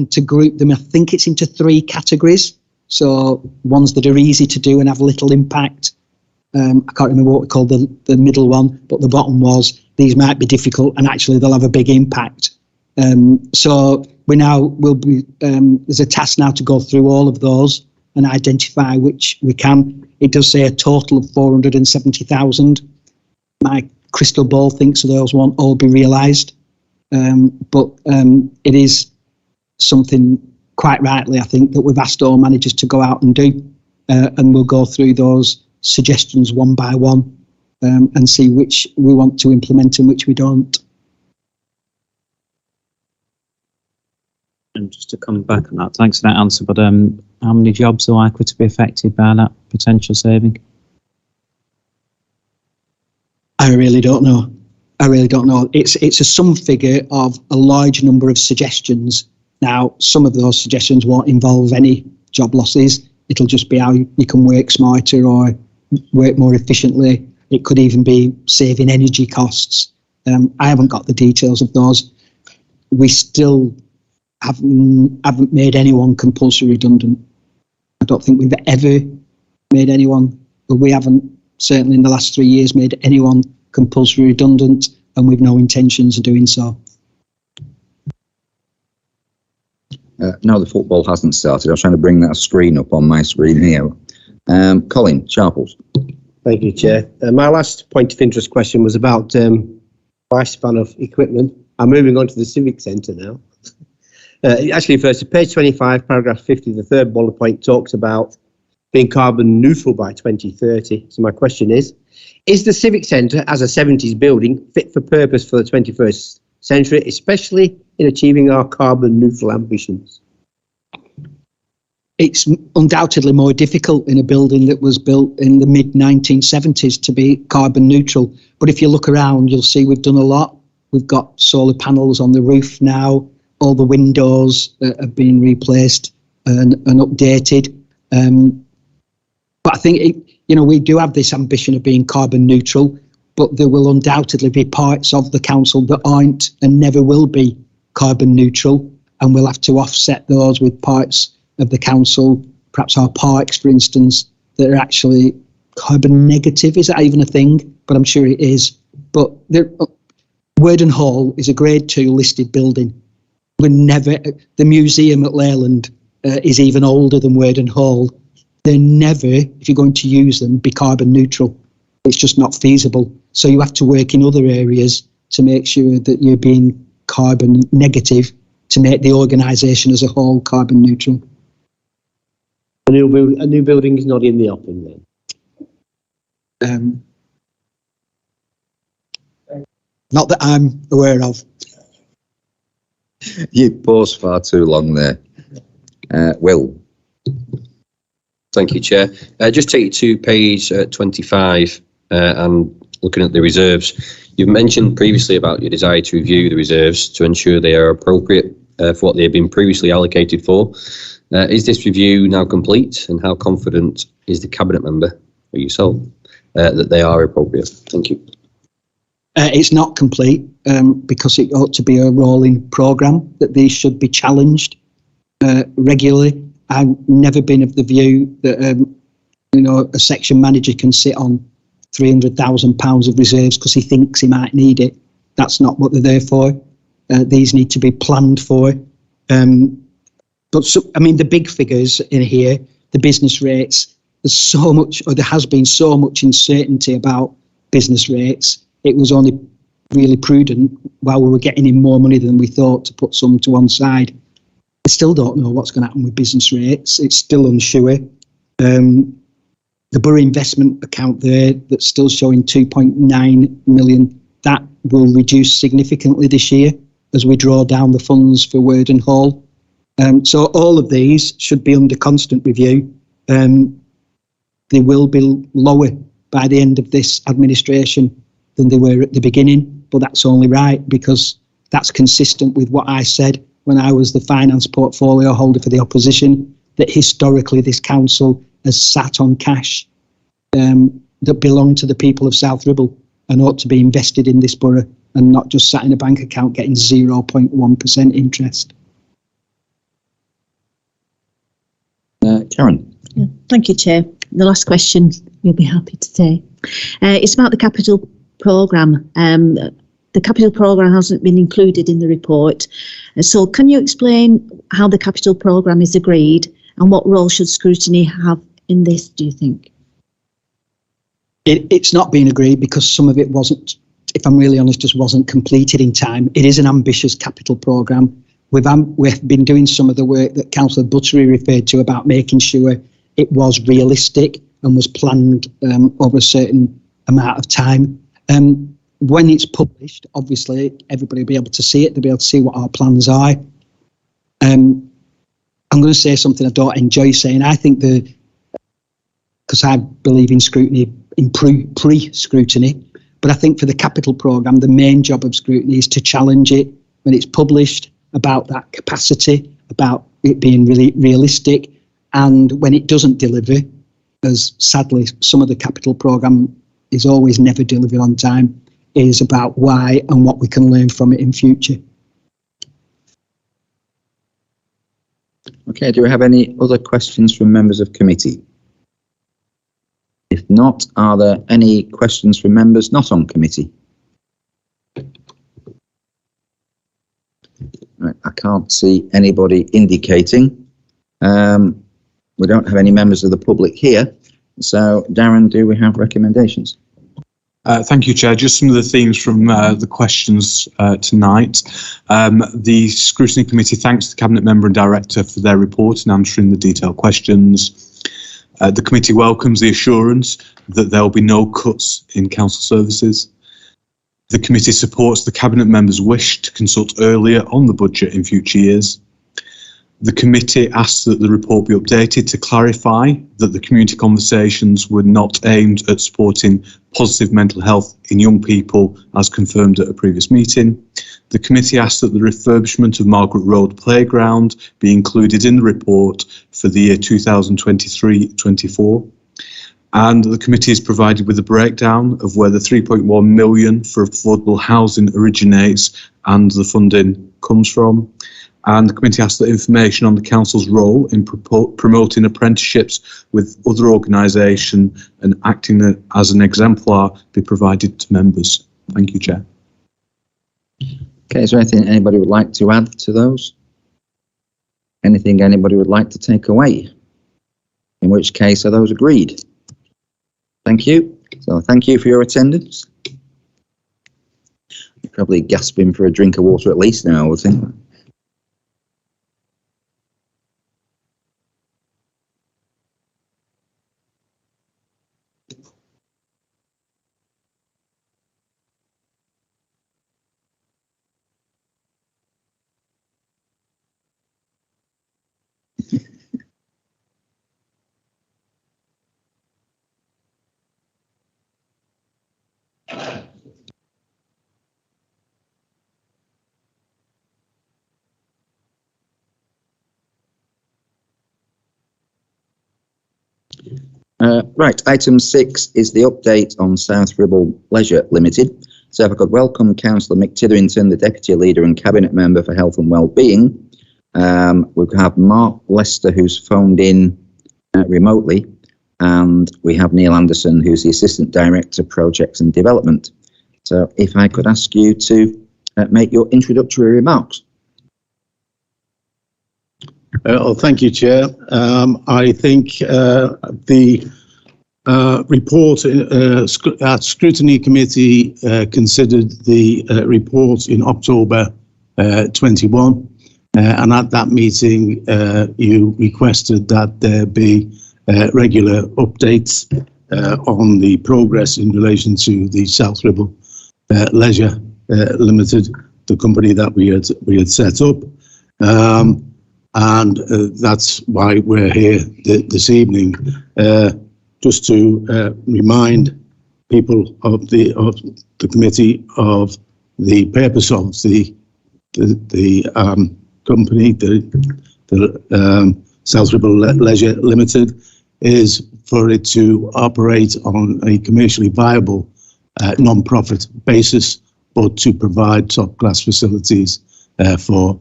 to group them, I think it's into 3 categories. So ones that are easy to do and have little impact. I can't remember what we call the middle one, but the bottom was these might be difficult and actually they'll have a big impact. So we'll be there's a task now to go through all of those and identify which we can. It does say a total of 470,000. My crystal ball thinks those won't all be realised, but it is something, quite rightly, I think, that we've asked all managers to go out and do, and we'll go through those suggestions one by one and see which we want to implement and which we don't. And just to come back on that, thanks for that answer, but how many jobs are likely to be affected by that potential saving? I really don't know. It's a sum figure of a large number of suggestions. Now, some of those suggestions won't involve any job losses. It'll just be how you can work smarter or work more efficiently. It could even be saving energy costs. I haven't got the details of those. We still haven't made anyone compulsory redundant. I don't think we've ever made anyone, but we haven't, certainly in the last 3 years, made anyone compulsory redundant, and we've no intentions of doing so. No, the football hasn't started. I was trying to bring that screen up on my screen here. Colin Sharples. Thank you, Chair. My last point of interest question was about lifespan of equipment. I'm moving on to the Civic Centre now. It actually refers to page 25, paragraph 50. The third bullet point talks about being carbon neutral by 2030. So my question is the Civic Centre, as a 70s building, fit for purpose for the 21st century, especially in achieving our carbon neutral ambitions? It's undoubtedly more difficult in a building that was built in the mid-1970s to be carbon neutral. But if you look around, you'll see we've done a lot. We've got solar panels on the roof now. All the windows have been replaced and updated. But I think, we do have this ambition of being carbon neutral, but there will undoubtedly be parts of the council that aren't and never will be carbon neutral. And we'll have to offset those with parts of the council, perhaps our parks, for instance, that are actually carbon negative. Is that even a thing? But I'm sure it is. But Worden Hall is a Grade 2 listed building. The museum at Leyland is even older than Worden Hall. They're never, if you're going to use them, be carbon neutral. It's just not feasible. So you have to work in other areas to make sure that you're being carbon negative to make the organisation as a whole carbon neutral. A new building is not in the offing then? Not that I'm aware of. You paused far too long there. Will. Thank you, Chair. Just take you to page 25 and looking at the reserves. You've mentioned previously about your desire to review the reserves to ensure they are appropriate for what they have been previously allocated for. Is this review now complete, and how confident is the Cabinet member, or yourself, that they are appropriate? Thank you. It's not complete because it ought to be a rolling programme, that these should be challenged regularly. I've never been of the view that a section manager can sit on £300,000 of reserves because he thinks he might need it. That's not what they're there for. These need to be planned for. The big figures in here, the business rates, there's so much, or there has been so much uncertainty about business rates. It was only really prudent while we were getting in more money than we thought to put some to one side. I still don't know what's going to happen with business rates. It's still unsure. The borough investment account there that's still showing 2.9 million, that will reduce significantly this year as we draw down the funds for Worden Hall. So all of these should be under constant review. They will be lower by the end of this administration than they were at the beginning, but that's only right because that's consistent with what I said when I was the finance portfolio holder for the opposition, that historically this council has sat on cash that belonged to the people of South Ribble and ought to be invested in this borough and not just sat in a bank account getting 0.1% interest. Karen. Yeah, thank you, Chair. The last question you'll be happy to take. It's about the capital programme. The capital programme hasn't been included in the report. So can you explain how the capital programme is agreed and what role should Scrutiny have in this, do you think? It's not been agreed because some of it wasn't, if I'm really honest, just wasn't completed in time. It is an ambitious capital programme. We've been doing some of the work that Councillor Buttery referred to about making sure it was realistic and was planned over a certain amount of time. When it's published, obviously, everybody will be able to see it. They'll be able to see what our plans are. I'm going to say something I don't enjoy saying. I think because I believe in scrutiny, in pre-scrutiny, but I think for the capital programme, the main job of scrutiny is to challenge it when it's published about that capacity, about it being really realistic. And when it doesn't deliver, as sadly some of the capital programme is always never delivered on time, is about why and what we can learn from it in future. Okay, do we have any other questions from members of committee? If not, are there any questions from members not on committee? Right, I can't see anybody indicating. We don't have any members of the public here. So, Darren, do we have recommendations? Thank you, Chair. Just some of the themes from the questions tonight. The Scrutiny Committee thanks the Cabinet Member and Director for their report and answering the detailed questions. The committee welcomes the assurance that there will be no cuts in council services. The committee supports the Cabinet Member's wish to consult earlier on the budget in future years. The committee asks that the report be updated to clarify that the community conversations were not aimed at supporting positive mental health in young people, as confirmed at a previous meeting. The committee asks that the refurbishment of Margaret Road Playground be included in the report for the year 2023-24. And the committee is provided with a breakdown of where the 3.1 million for affordable housing originates and the funding comes from. And the committee asks that information on the council's role in promoting apprenticeships with other organisations and acting as an exemplar be provided to members. Thank you, Chair. Okay, is there anything anybody would like to add to those? Anything anybody would like to take away? In which case, are those agreed? Thank you. So thank you for your attendance. You're probably gasping for a drink of water at least now, I would think. Right, item 6 is the update on South Ribble Leisure Limited. So if I could welcome Councillor Mick Titherington, the Deputy Leader and Cabinet Member for Health and Wellbeing. We have Mark Lester, who's phoned in remotely, and we have Neil Anderson, who's the Assistant Director, Projects and Development. So if I could ask you to make your introductory remarks. Thank you, Chair. I think the report our Scrutiny Committee considered the report in October 21, and at that meeting you requested that there be regular updates on the progress in relation to the South Ribble Leisure Limited the company that we had set up. And that's why we're here this evening, just to remind people of the committee of the purpose of the company, the South Ribble Leisure Limited, is for it to operate on a commercially viable non-profit basis, but to provide top-class facilities for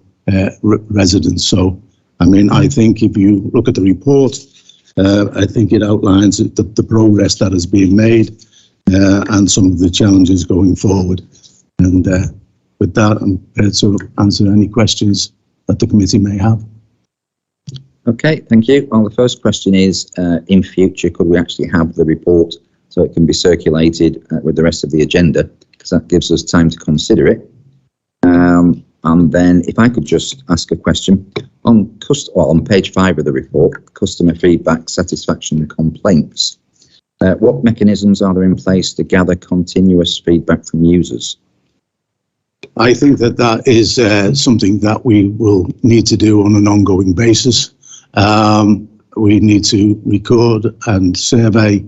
residents. So, I mean, I think if you look at the report, I think it outlines the progress that has been made and some of the challenges going forward. And with that, I'm prepared to answer any questions that the committee may have. Okay, thank you. Well, the first question is, in future, could we actually have the report so it can be circulated with the rest of the agenda? Because that gives us time to consider it. And then if I could just ask a question on page 5 of the report, customer feedback, satisfaction and complaints. What mechanisms are there in place to gather continuous feedback from users? I think that is something that we will need to do on an ongoing basis. We need to record and survey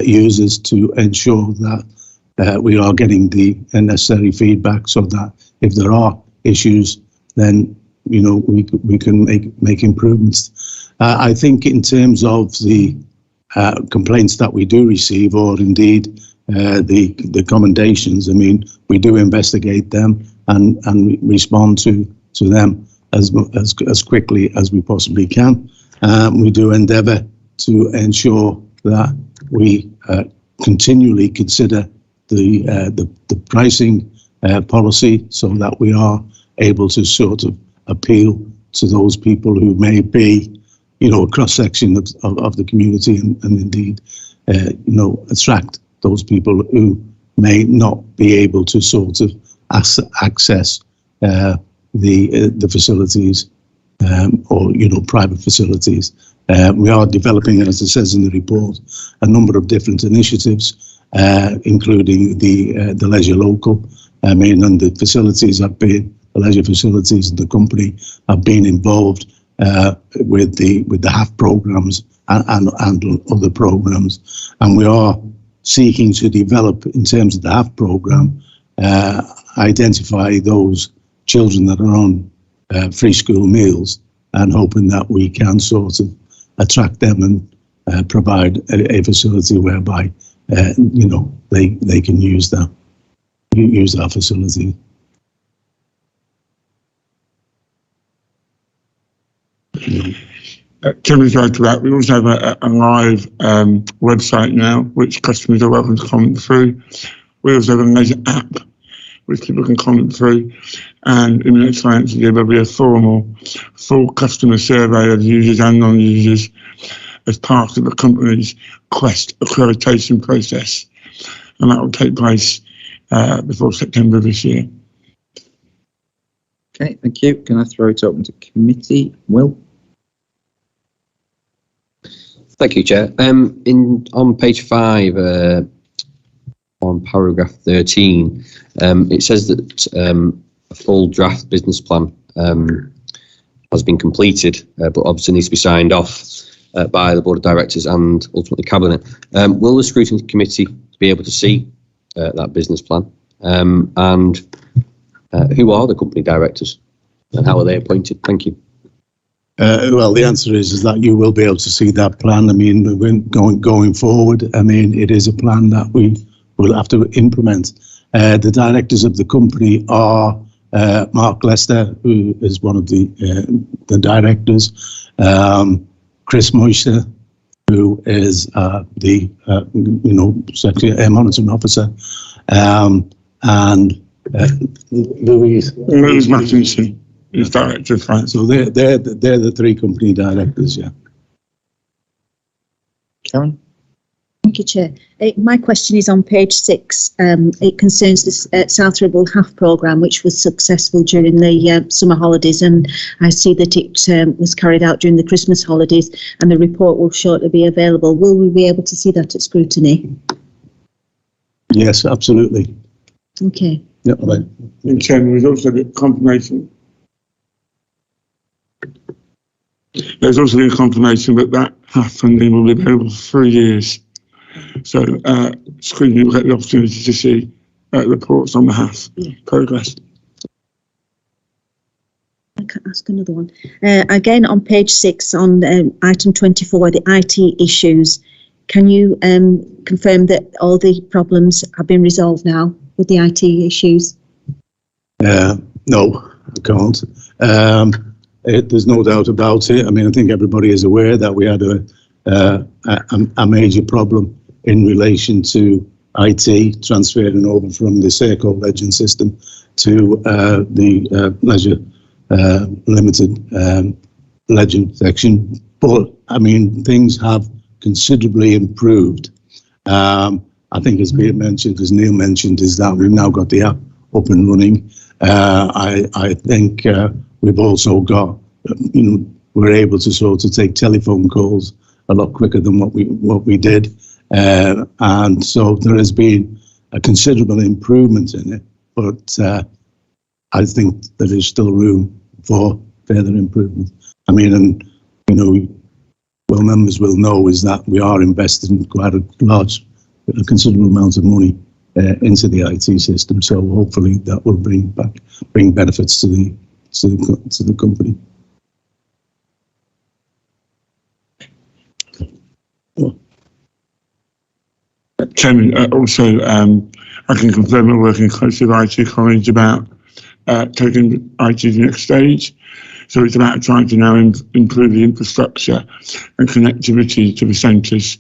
users to ensure that we are getting the necessary feedback, so that if there are issues, then we can make improvements. I think in terms of the complaints that we do receive, or indeed the commendations, I mean, we do investigate them and respond to them as quickly as we possibly can. We do endeavour to ensure that we continually consider the pricing policy, so that we are able to sort of appeal to those people who may be, a cross-section of the community, and indeed, attract those people who may not be able to sort of access the facilities or private facilities. We are developing, as it says in the report, a number of different initiatives, including the leisure local. I mean, and the facilities have been, the leisure facilities, the company have been involved with the HAF programs and other programs, and we are seeking to develop, in terms of the HAF program, identify those children that are on free school meals, and hoping that we can sort of attract them and provide a facility whereby they can use our facility. Can we go to that? We also have a live website now, which customers are welcome to comment through. We also have a leisure app, which people can comment through. And in the next financial year, there'll be a full customer survey of users and non-users as part of the company's Quest accreditation process. And that will take place before September this year. Okay, thank you. Can I throw it open to committee? Will? Thank you, Chair. On page 5, on paragraph 13, it says that a full draft business plan has been completed, but obviously needs to be signed off by the Board of Directors and ultimately Cabinet. Will the Scrutiny Committee be able to see that business plan? And who are the company directors and how are they appointed? Thank you. Well, the answer is that you will be able to see that plan. I mean, going forward, I mean, it is a plan that we will have to implement. The directors of the company are Mark Lester, who is one of the directors, Chris Moisher, who is the Secretary Monitoring Officer, and Louise Mattinson is Director of Finance. So they're the 3 company directors, yeah. Karen? Thank you, Chair. My question is on page 6. It concerns the South Ribble HAF programme, which was successful during the summer holidays, and I see that it was carried out during the Christmas holidays, and the report will shortly be available. Will we be able to see that at Scrutiny? Yes, absolutely. Okay. Yeah, right. And Chairman, we've also got confirmation. There's also been confirmation that HAF funding will be available for 3 years. So Scrutiny will get the opportunity to see reports on the HAF progress. I can ask another one. Again, on page 6, on item 24, the IT issues, can you confirm that all the problems have been resolved now with the IT issues? No, I can't. There's no doubt about it. I mean, I think everybody is aware that we had a major problem in relation to IT transferring over from the Serco Legend system to the Leisure Limited Legend section. But, I mean, things have considerably improved. I think as Neil mentioned, is that we've now got the app up and running. I think we've also got, we're able to sort of take telephone calls a lot quicker than what we did. And so there has been a considerable improvement in it, but I think there is still room for further improvement. I mean, and well, members will know is that we are investing quite a considerable amount of money into the IT system. So hopefully that will bring benefits to the company. Chairman, also I can confirm we're working closely with IT College about taking IT to the next stage. So it's about trying to now improve the infrastructure and connectivity to the centres,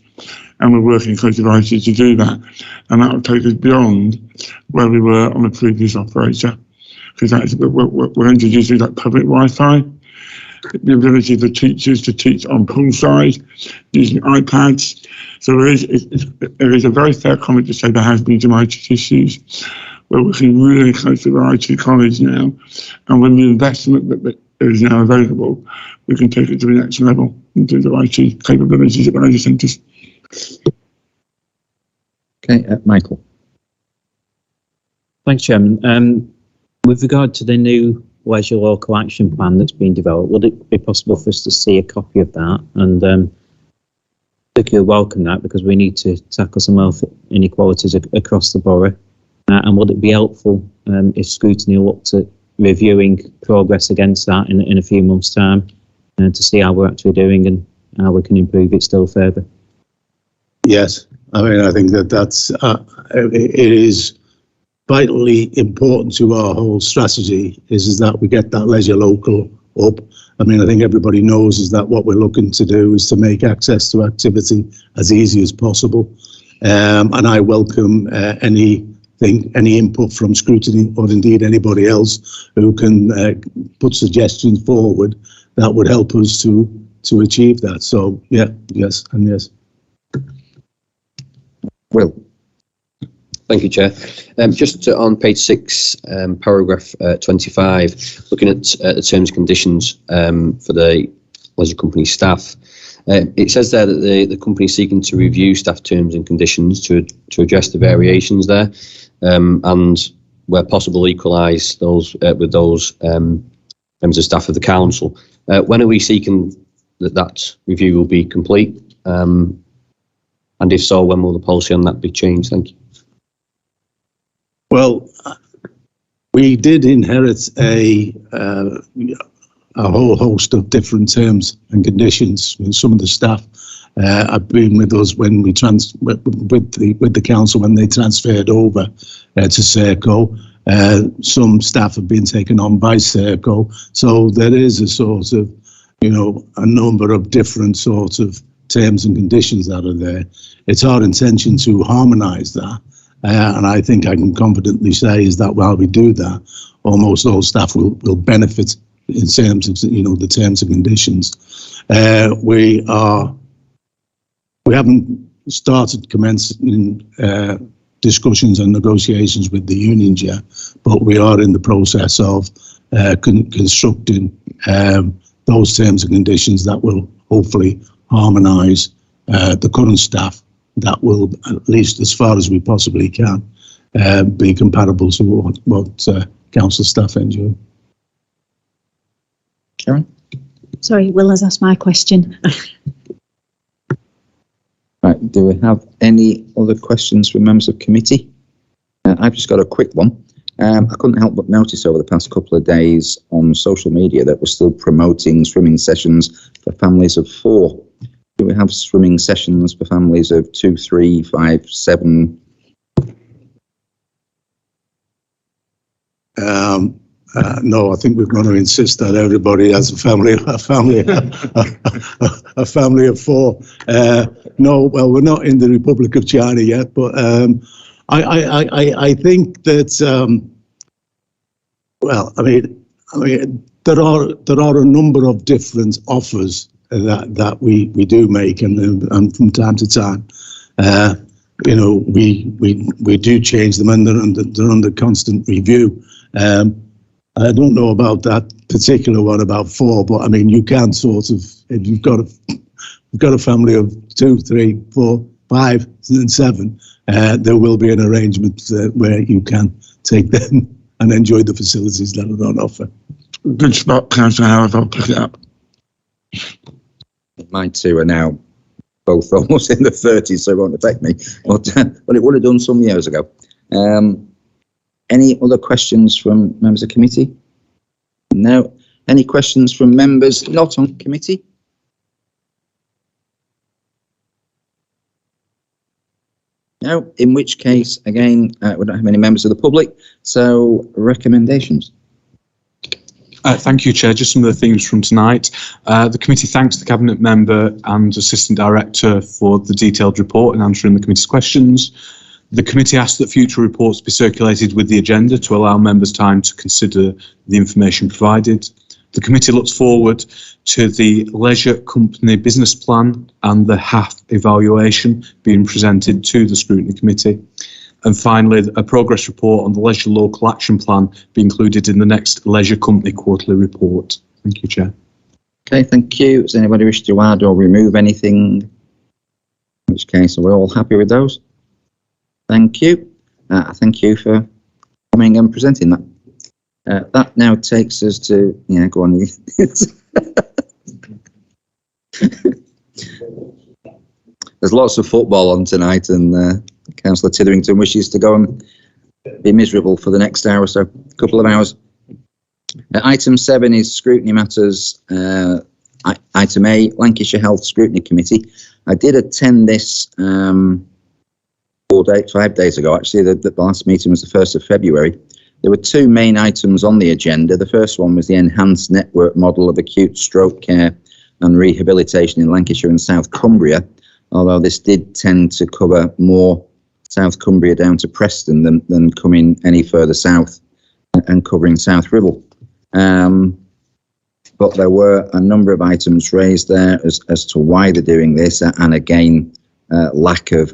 and we're working closely with IT to do that. And that will take us beyond where we were on the previous operator, because we're introducing that public Wi-Fi, the ability of the teachers to teach on poolside using iPads. So there is a very fair comment to say there has been some IT issues. We're working really closely with IT College now, and when the investment that is now available, we can take it to the next level in terms of IT capabilities at the leisure centres. Okay, Michael. Thanks, Chairman. With regard to the new leisure local action plan that's been developed, would it be possible for us to see a copy of that? And particularly welcome that, because we need to tackle some health inequalities across the borough. And would it be helpful if Scrutiny looked at reviewing progress against that in a few months' time to see how we're actually doing and how we can improve it still further? Yes, I mean, I think that's it is vitally important to our whole strategy is that we get that leisure local up. I mean, I think everybody knows is that what we're looking to do is to make access to activity as easy as possible. And I welcome any input from Scrutiny or indeed anybody else who can put suggestions forward that would help us to achieve that. So yeah, yes and yes. Will. Thank you, Chair. Just on page 6, paragraph 25, looking at the terms and conditions for the leisure company staff. It says there that the company is seeking to review staff terms and conditions to address the variations there, and where possible equalise those with those members of staff of the council. When are we seeking that review will be complete? And if so, when will the policy on that be changed? Thank you. Well, we did inherit a whole host of different terms and conditions. I mean, some of the staff have been with us when we with the council when they transferred over to Serco. Some staff have been taken on by Serco, so there is a sort of, a number of different sort of terms and conditions that are there. It's our intention to harmonise that. And I think I can confidently say is that while we do that, almost all staff will benefit in terms of the terms and conditions. We haven't started commencing discussions and negotiations with the unions yet, but we are in the process of constructing those terms and conditions that will hopefully harmonise the current staff. That will, at least as far as we possibly can, be comparable to what council staff enjoy. Karen? Sorry, Will has asked my question. Right, do we have any other questions from members of committee? I've just got a quick one. I couldn't help but notice over the past couple of days on social media that we're still promoting swimming sessions for families of 4. Do we have swimming sessions for families of 2, 3, 5, 7? No, I think we're going to insist that everybody has a family of 4. No, well, we're not in the Republic of China yet, but I think that well, I mean, there are a number of different offers that we do make, and from time to time, you know, we do change them, and they're under constant review. I don't know about that particular one about 4, but I mean, you can sort of, if you've got a family of 2, 3, 4, 5, and 7, there will be an arrangement where you can take them and enjoy the facilities that are on offer. Good spot, Councillor Howard, I'll pick it up. Mine too are now both almost in the 30s, so it won't affect me, but it would have done some years ago. Any other questions from members of committee? No. Any questions from members not on committee? No, in which case, again, we don't have any members of the public, so recommendations. Thank you, Chair. Just some of the themes from tonight. The committee thanks the Cabinet Member and Assistant Director for the detailed report and answering the committee's questions. The committee asks that future reports be circulated with the agenda to allow members time to consider the information provided. The committee looks forward to the Leisure Company Business Plan and the HAF evaluation being presented to the Scrutiny Committee. And finally, a progress report on the Leisure Local Action Plan be included in the next Leisure Company quarterly report. Thank you, Chair. Okay, thank you. Does anybody wish to add or remove anything? In which case, are we all happy with those? Thank you. Thank you for coming and presenting that. That now takes us to, yeah, go on. There's lots of football on tonight, and Councillor Titherington wishes to go and be miserable for the next hour or so, couple of hours. Item 7 is scrutiny matters. Item A, Lancashire Health Scrutiny Committee. I did attend this 5 days ago, actually. The last meeting was the 1st of February. There were 2 main items on the agenda. The first one was the enhanced network model of acute stroke care and rehabilitation in Lancashire and South Cumbria, although this did tend to cover more South Cumbria down to Preston than coming any further south and covering South Ribble. But there were a number of items raised there as to why they're doing this, and again, lack of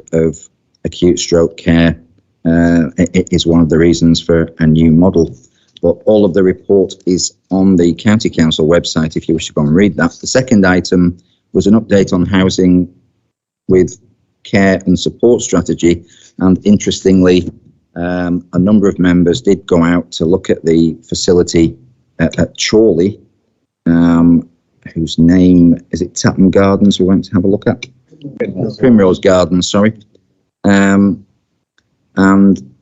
acute stroke care it is one of the reasons for a new model. But all of the report is on the County Council website if you wish to go and read that. The second item was an update on housing with care and support strategy, and interestingly, a number of members did go out to look at the facility at Chorley, whose name is it Tapton Gardens we went to have a look at? Primrose Gardens, sorry. And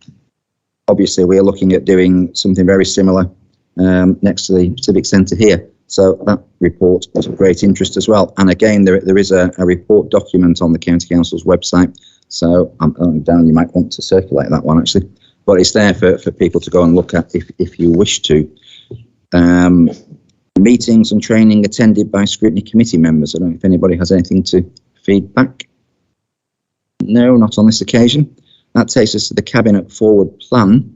obviously we're looking at doing something very similar next to the Civic Centre here. So that report was of great interest as well. And again, there is a report document on the County Council's website. So Dan, you might want to circulate that one actually. But it's there for people to go and look at if you wish to. Meetings and training attended by Scrutiny Committee members. I don't know if anybody has anything to feed back. No, not on this occasion. That takes us to the Cabinet Forward Plan.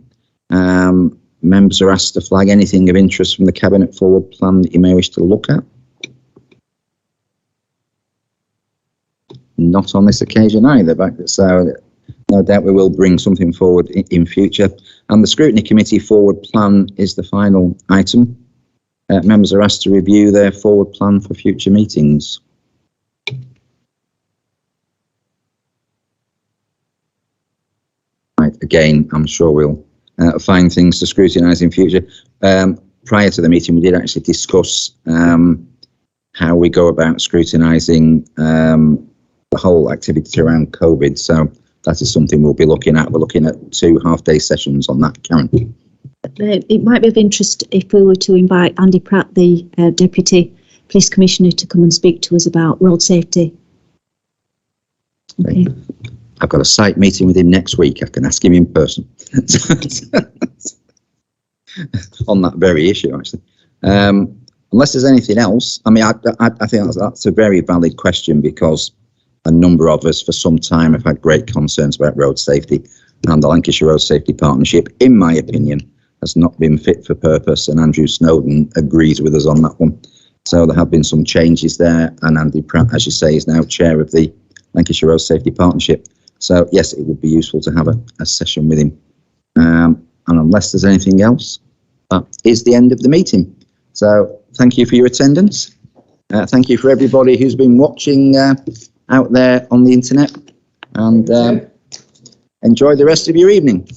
Members are asked to flag anything of interest from the Cabinet Forward Plan that you may wish to look at. Not on this occasion either, so no doubt we will bring something forward in future. And the Scrutiny Committee Forward Plan is the final item. Members are asked to review their forward plan for future meetings. Right, again, I'm sure we'll find things to scrutinise in future. Prior to the meeting, we did actually discuss how we go about scrutinising the whole activity around COVID. So that is something we'll be looking at. We're looking at 2 half-day sessions on that, Karen. It might be of interest if we were to invite Andy Pratt, the Deputy Police Commissioner, to come and speak to us about road safety. Okay. I've got a site meeting with him next week. I can ask him in person on that very issue, actually. Unless there's anything else, I mean, I think that's a very valid question, because a number of us for some time have had great concerns about road safety, and the Lancashire Road Safety Partnership, in my opinion, has not been fit for purpose, and Andrew Snowden agrees with us on that one. So there have been some changes there, and Andy Pratt, as you say, is now chair of the Lancashire Road Safety Partnership. So yes, it would be useful to have a session with him. And unless there's anything else, that is the end of the meeting. So thank you for your attendance. Thank you for everybody who's been watching out there on the internet, and enjoy the rest of your evening.